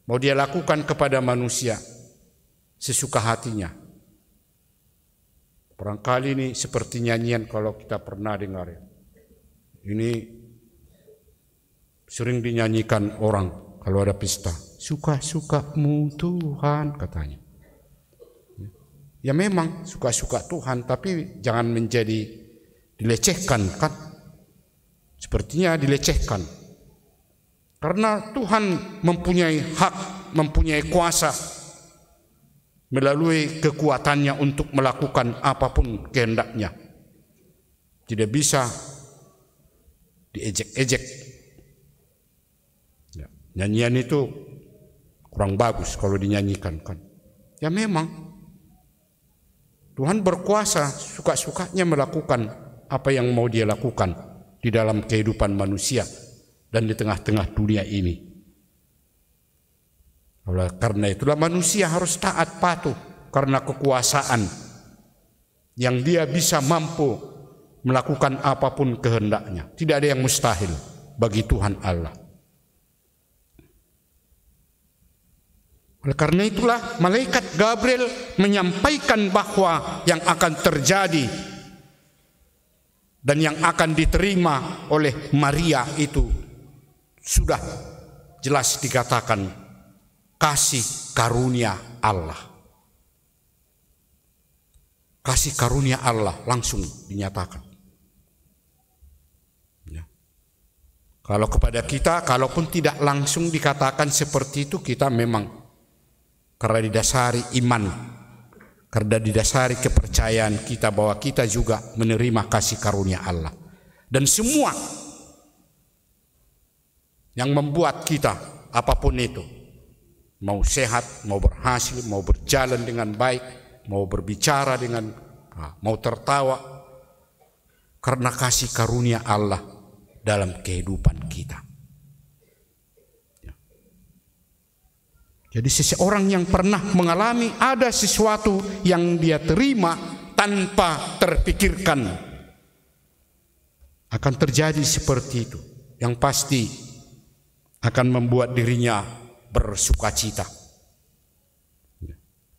mau Dia lakukan kepada manusia sesuka hatinya. Barangkali ini seperti nyanyian kalau kita pernah dengar. Ini sering dinyanyikan orang kalau ada pesta. Suka-sukamu Tuhan, katanya. Ya memang suka-suka Tuhan, tapi jangan menjadi dilecehkan, kan? Sepertinya dilecehkan. Karena Tuhan mempunyai hak, mempunyai kuasa melalui kekuatannya untuk melakukan apapun kehendaknya. Tidak bisa diejek-ejek. Ya, nyanyian itu kurang bagus kalau dinyanyikan, kan? Ya memang Tuhan berkuasa, suka-sukanya melakukan apa yang mau Dia lakukan di dalam kehidupan manusia dan di tengah-tengah dunia ini. Karena itulah manusia harus taat patuh karena kekuasaan yang Dia bisa mampu melakukan apapun kehendaknya. Tidak ada yang mustahil bagi Tuhan Allah. Oleh karena itulah malaikat Gabriel menyampaikan bahwa yang akan terjadi dan yang akan diterima oleh Maria itu sudah jelas dikatakan kasih karunia Allah. Kasih karunia Allah langsung dinyatakan. Ya. Kalau kepada kita, kalaupun tidak langsung dikatakan seperti itu, kita memang karena didasari iman, karena didasari kepercayaan kita bahwa kita juga menerima kasih karunia Allah. Dan semua yang membuat kita apapun itu, mau sehat, mau berhasil, mau berjalan dengan baik, mau berbicara dengan, mau tertawa, karena kasih karunia Allah dalam kehidupan kita. Jadi seseorang yang pernah mengalami ada sesuatu yang dia terima tanpa terpikirkan akan terjadi seperti itu, yang pasti akan membuat dirinya bersukacita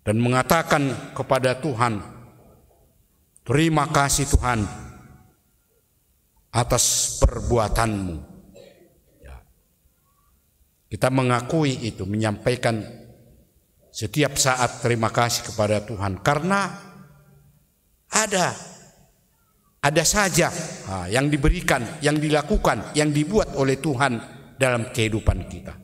dan mengatakan kepada Tuhan, terima kasih Tuhan atas perbuatanmu. Kita mengakui itu, menyampaikan setiap saat terima kasih kepada Tuhan karena ada saja yang diberikan, yang dilakukan, yang dibuat oleh Tuhan dalam kehidupan kita.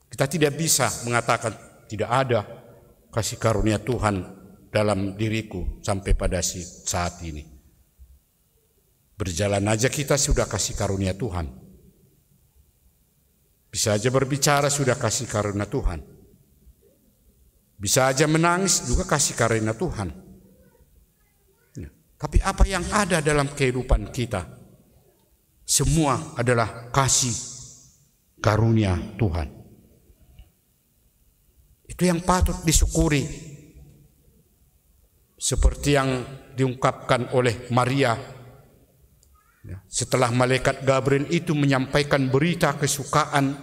Kita tidak bisa mengatakan tidak ada kasih karunia Tuhan dalam diriku sampai pada saat ini. Berjalan aja kita sudah kasih karunia Tuhan. Bisa aja berbicara sudah kasih karunia Tuhan. Bisa aja menangis juga kasih karunia Tuhan. Ya. Tapi apa yang ada dalam kehidupan kita, semua adalah kasih karunia Tuhan. Itu yang patut disyukuri. Seperti yang diungkapkan oleh Maria setelah malaikat Gabriel itu menyampaikan berita kesukaan,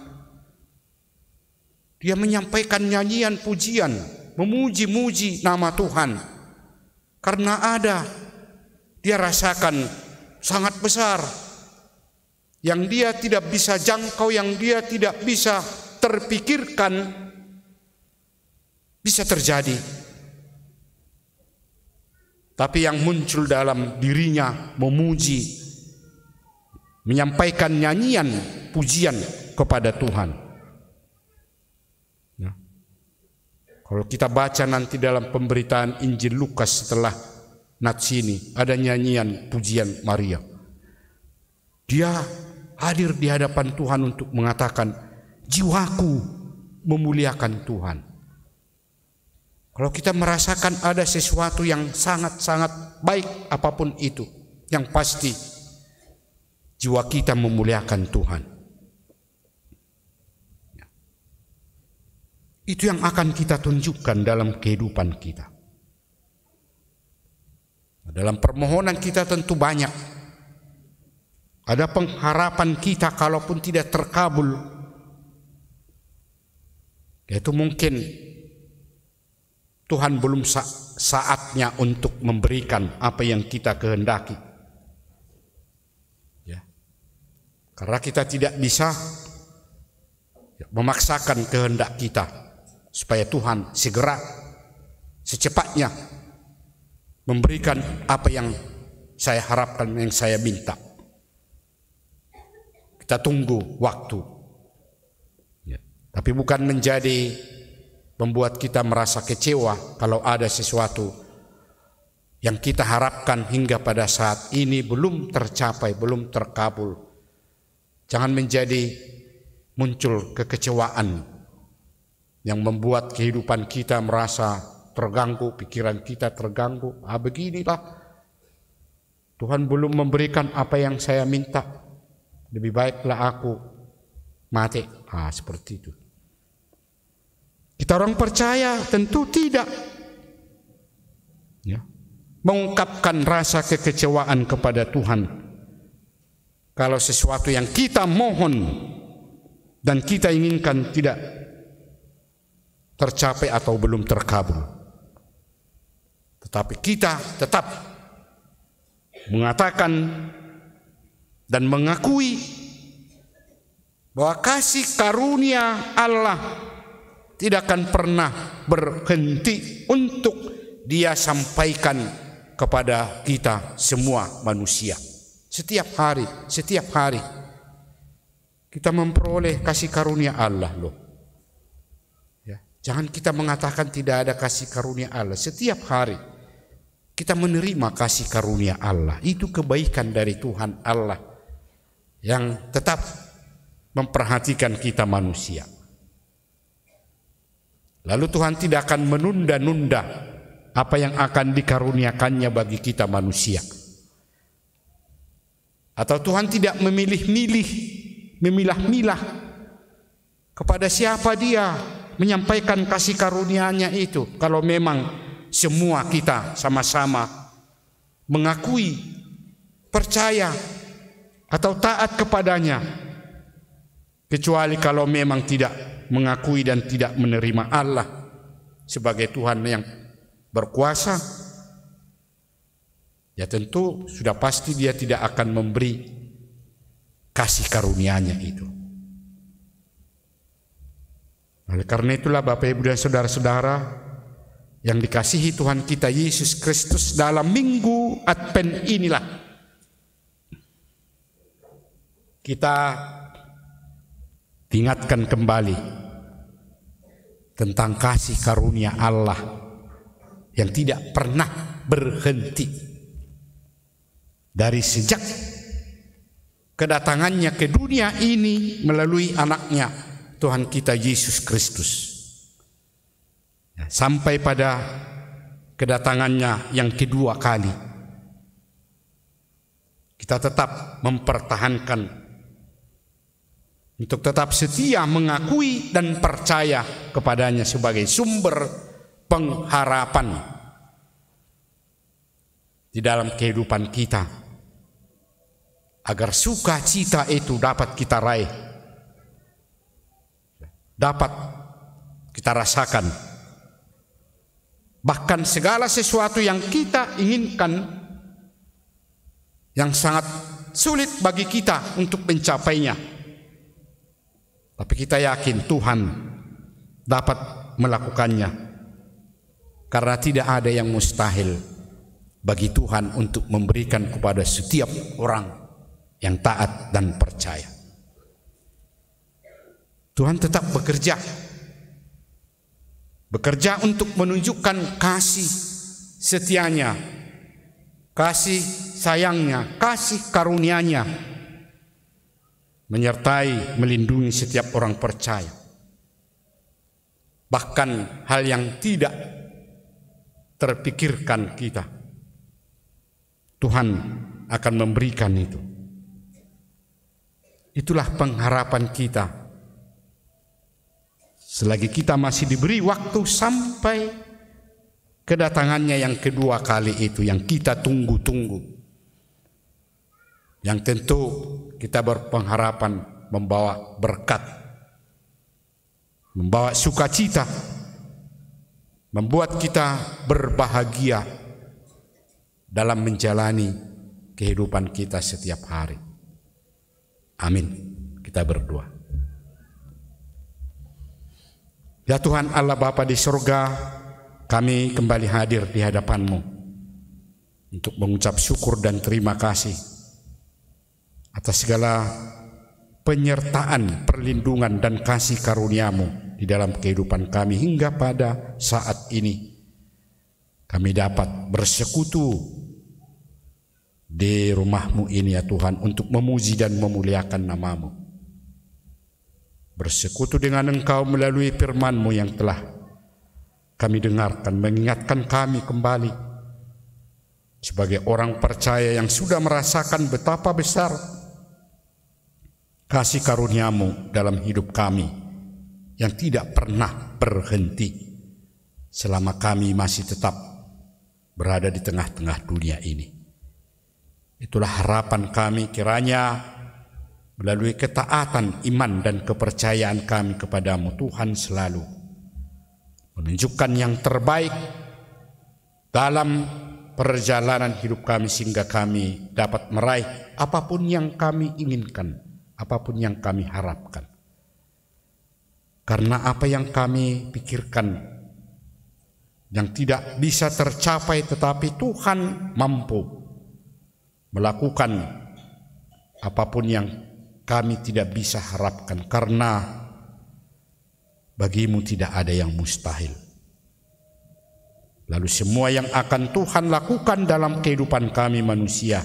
dia menyampaikan nyanyian pujian, memuji-muji nama Tuhan. Karena dia rasakan sangat besar, yang dia tidak bisa jangkau, yang dia tidak bisa terpikirkan, bisa terjadi. Tapi yang muncul dalam dirinya memuji, menyampaikan nyanyian pujian kepada Tuhan. Kalau kita baca nanti dalam pemberitaan Injil Lukas setelah nats ini, ada nyanyian pujian Maria. Dia hadir di hadapan Tuhan untuk mengatakan, jiwaku memuliakan Tuhan. Kalau kita merasakan ada sesuatu yang sangat-sangat baik apapun itu, yang pasti jiwa kita memuliakan Tuhan. Itu yang akan kita tunjukkan dalam kehidupan kita. Dalam permohonan kita tentu banyak. Ada pengharapan kita kalaupun tidak terkabul, yaitu mungkin Tuhan belum saatnya untuk memberikan apa yang kita kehendaki. Ya. Karena kita tidak bisa memaksakan kehendak kita supaya Tuhan segera, secepatnya memberikan apa yang saya harapkan, yang saya minta. Kita tunggu waktu. Ya. Tapi bukan menjadi membuat kita merasa kecewa kalau ada sesuatu yang kita harapkan hingga pada saat ini belum tercapai, belum terkabul. Jangan menjadi muncul kekecewaan yang membuat kehidupan kita merasa terganggu, pikiran kita terganggu. Beginilah, Tuhan belum memberikan apa yang saya minta, lebih baiklah aku mati. Seperti itu. Kita orang percaya tentu tidak mengungkapkan rasa kekecewaan kepada Tuhan kalau sesuatu yang kita mohon dan kita inginkan tidak tercapai atau belum terkabul. Tetapi kita tetap mengatakan dan mengakui bahwa kasih karunia Allah tidak akan pernah berhenti untuk Dia sampaikan kepada kita semua manusia. Setiap hari kita memperoleh kasih karunia Allah loh. Ya, jangan kita mengatakan tidak ada kasih karunia Allah. Setiap hari kita menerima kasih karunia Allah. Itu kebaikan dari Tuhan Allah yang tetap memperhatikan kita manusia. Lalu Tuhan tidak akan menunda-nunda apa yang akan dikaruniakannya bagi kita manusia. Atau Tuhan tidak memilah-milah kepada siapa Dia menyampaikan kasih karunia-Nya itu. Kalau memang semua kita sama-sama mengakui, percaya atau taat kepadanya, kecuali kalau memang tidak mengakui dan tidak menerima Allah sebagai Tuhan yang berkuasa, ya tentu sudah pasti Dia tidak akan memberi kasih karunia-Nya itu. Oleh karena itulah Bapak Ibu dan saudara-saudara yang dikasihi Tuhan kita Yesus Kristus, dalam minggu Advent inilah kita diingatkan kembali tentang kasih karunia Allah yang tidak pernah berhenti dari sejak kedatangannya ke dunia ini melalui anaknya Tuhan kita Yesus Kristus sampai pada kedatangannya yang kedua kali. Kita tetap mempertahankan untuk tetap setia mengakui dan percaya kepadanya sebagai sumber pengharapan di dalam kehidupan kita, agar sukacita itu dapat kita raih, dapat kita rasakan. Bahkan segala sesuatu yang kita inginkan yang sangat sulit bagi kita untuk mencapainya, tapi kita yakin Tuhan dapat melakukannya, karena tidak ada yang mustahil bagi Tuhan untuk memberikan kepada setiap orang yang taat dan percaya. Tuhan tetap bekerja bekerja untuk menunjukkan kasih setianya, kasih sayangnya, kasih karunia-Nya, menyertai melindungi setiap orang percaya. Bahkan hal yang tidak terpikirkan kita, Tuhan akan memberikan itu. Itulah pengharapan kita. Selagi kita masih diberi waktu sampai kedatangannya yang kedua kali itu, yang kita tunggu-tunggu. Yang tentu kita berpengharapan membawa berkat, membawa sukacita, membuat kita berbahagia dalam menjalani kehidupan kita setiap hari. Amin. Kita berdoa. Ya Tuhan Allah Bapa di surga, kami kembali hadir di hadapan-Mu untuk mengucap syukur dan terima kasih atas segala penyertaan, perlindungan dan kasih karunia-Mu di dalam kehidupan kami hingga pada saat ini. Kami dapat bersekutu di rumah-Mu ini ya Tuhan untuk memuji dan memuliakan nama-Mu. Bersekutu dengan Engkau melalui firman-Mu yang telah kami dengarkan, mengingatkan kami kembali sebagai orang percaya yang sudah merasakan betapa besar kasih karunia-Mu dalam hidup kami yang tidak pernah berhenti selama kami masih tetap berada di tengah-tengah dunia ini. Itulah harapan kami, kiranya melalui ketaatan, iman dan kepercayaan kami kepadamu, Tuhan selalu menunjukkan yang terbaik dalam perjalanan hidup kami sehingga kami dapat meraih apapun yang kami inginkan, apapun yang kami harapkan. Karena apa yang kami pikirkan yang tidak bisa tercapai, tetapi Tuhan mampu melakukan apapun yang kami tidak bisa harapkan, karena bagimu tidak ada yang mustahil. Lalu semua yang akan Tuhan lakukan dalam kehidupan kami manusia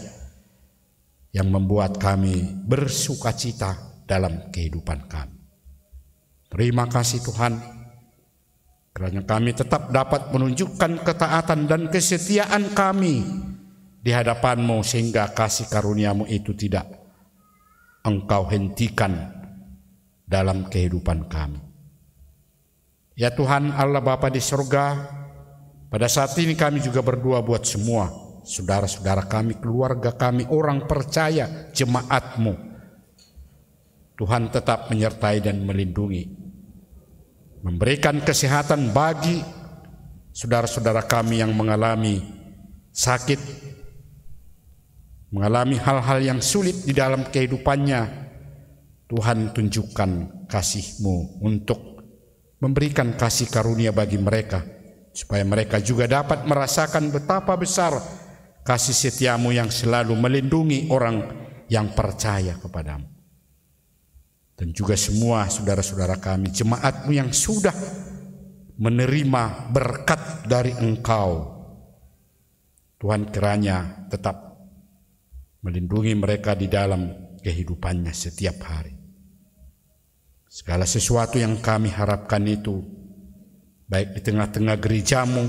yang membuat kami bersukacita dalam kehidupan kami. Terima kasih Tuhan, karena kami tetap dapat menunjukkan ketaatan dan kesetiaan kami di hadapan-Mu sehingga kasih karunia-Mu itu tidak Engkau hentikan dalam kehidupan kami. Ya Tuhan Allah Bapa di surga, pada saat ini kami juga berdoa buat semua saudara-saudara kami, keluarga kami, orang percaya, jemaat-Mu. Tuhan tetap menyertai dan melindungi, memberikan kesehatan bagi saudara-saudara kami yang mengalami sakit, mengalami hal-hal yang sulit di dalam kehidupannya. Tuhan tunjukkan kasih-Mu untuk memberikan kasih karunia bagi mereka, supaya mereka juga dapat merasakan betapa besar kasih setia-Mu yang selalu melindungi orang yang percaya kepadamu. Dan juga semua saudara-saudara kami, jemaat-Mu yang sudah menerima berkat dari Engkau, Tuhan kiranya tetap melindungi mereka di dalam kehidupannya setiap hari. Segala sesuatu yang kami harapkan itu, baik di tengah-tengah gereja-Mu,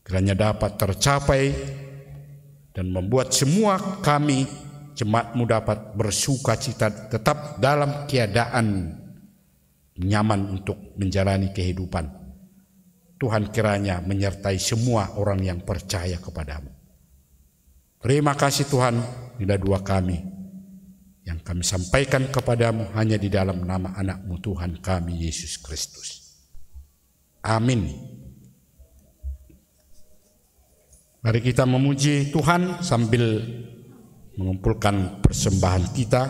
kiranya dapat tercapai dan membuat semua kami, jemaat-Mu, dapat bersukacita tetap dalam keadaan nyaman untuk menjalani kehidupan. Tuhan kiranya menyertai semua orang yang percaya kepadamu. Terima kasih Tuhan, inilah doa kami yang kami sampaikan kepadamu hanya di dalam nama anak-Mu Tuhan kami Yesus Kristus. Amin. Mari kita memuji Tuhan sambil mengumpulkan persembahan kita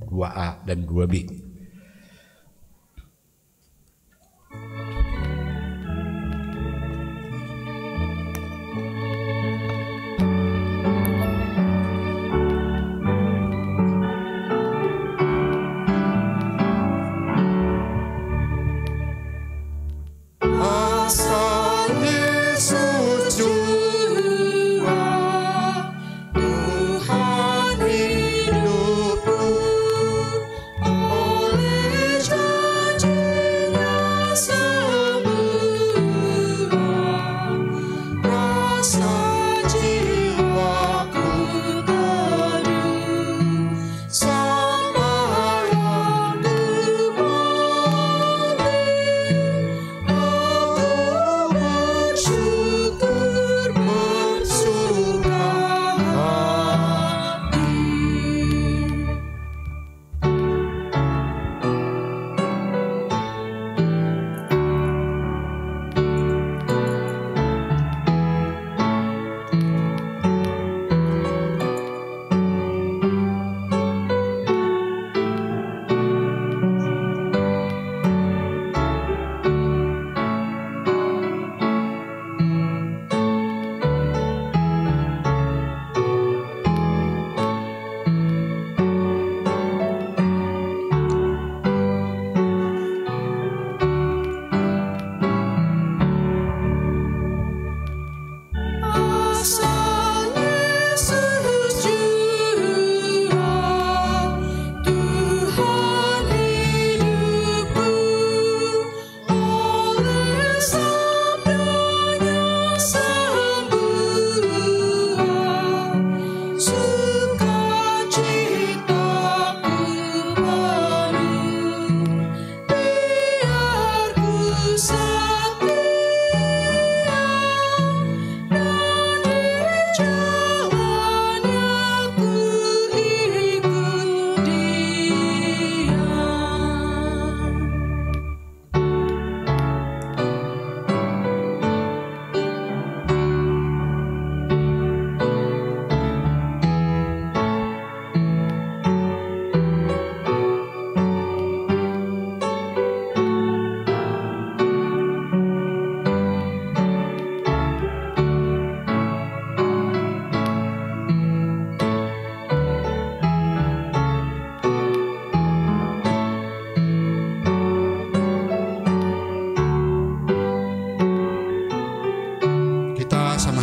2A dan 2B.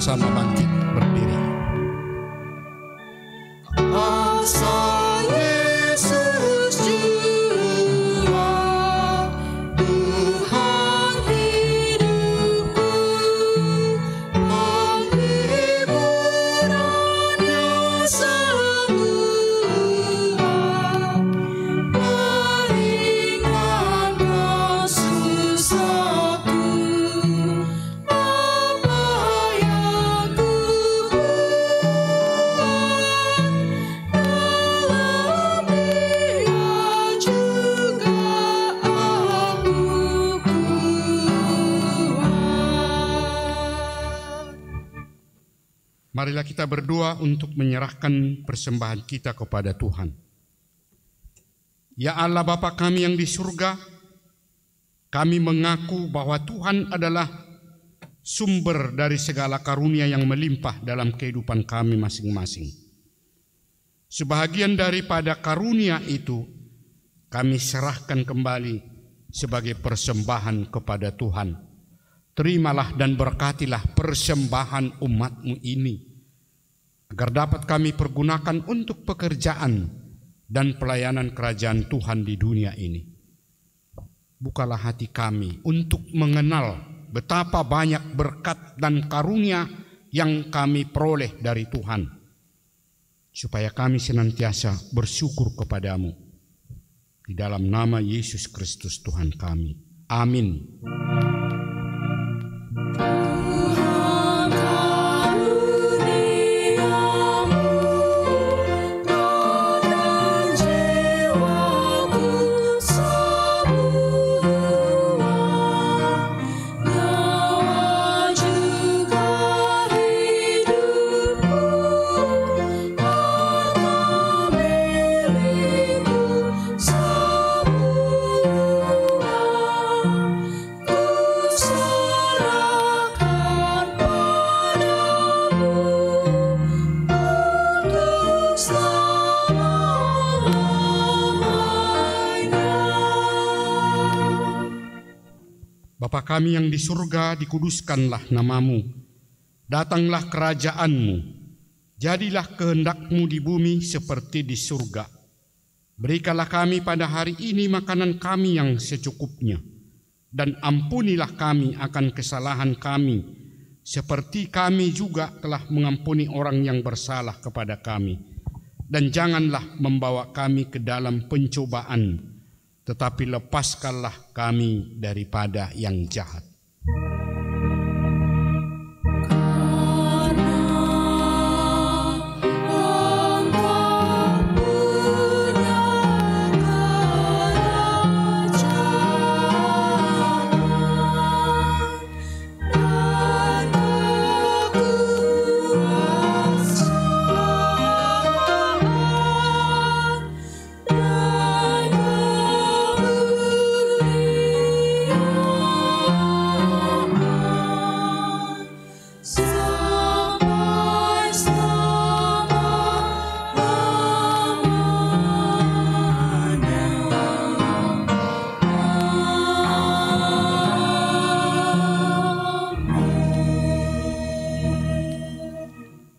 Sama bangkit berdiri. Asal Yesus jua, Tuhan hidupku, penghiburannya semua, meringankan susahku. Marilah kita berdoa untuk menyerahkan persembahan kita kepada Tuhan. Ya Allah Bapa kami yang di surga, kami mengaku bahwa Tuhan adalah sumber dari segala karunia yang melimpah dalam kehidupan kami masing-masing. Sebahagian daripada karunia itu kami serahkan kembali sebagai persembahan kepada Tuhan. Terimalah dan berkatilah persembahan umat-Mu ini, agar dapat kami pergunakan untuk pekerjaan dan pelayanan kerajaan Tuhan di dunia ini. Bukalah hati kami untuk mengenal betapa banyak berkat dan karunia yang kami peroleh dari Tuhan, supaya kami senantiasa bersyukur kepadamu. Di dalam nama Yesus Kristus Tuhan kami. Amin. Bapa kami yang di surga, dikuduskanlah namamu. Datanglah kerajaanmu. Jadilah kehendak-Mu di bumi seperti di surga. Berikanlah kami pada hari ini makanan kami yang secukupnya. Dan ampunilah kami akan kesalahan kami, seperti kami juga telah mengampuni orang yang bersalah kepada kami. Dan janganlah membawa kami ke dalam pencobaan, tetapi lepaskanlah kami daripada yang jahat.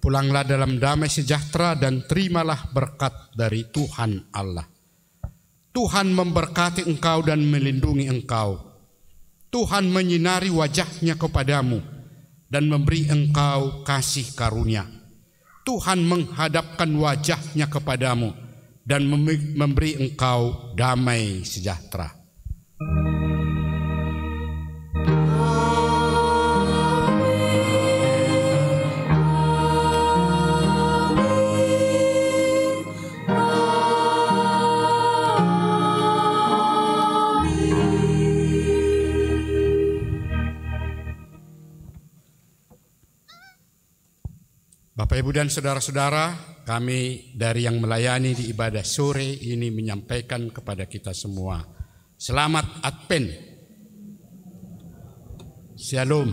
Pulanglah dalam damai sejahtera dan terimalah berkat dari Tuhan Allah. Tuhan memberkati engkau dan melindungi engkau. Tuhan menyinari wajah-Nya kepadamu dan memberi engkau kasih karunia. Tuhan menghadapkan wajah-Nya kepadamu dan memberi engkau damai sejahtera. Bapak, Ibu, dan saudara-saudara, kami dari yang melayani di ibadah sore ini menyampaikan kepada kita semua, selamat Advent, Shalom.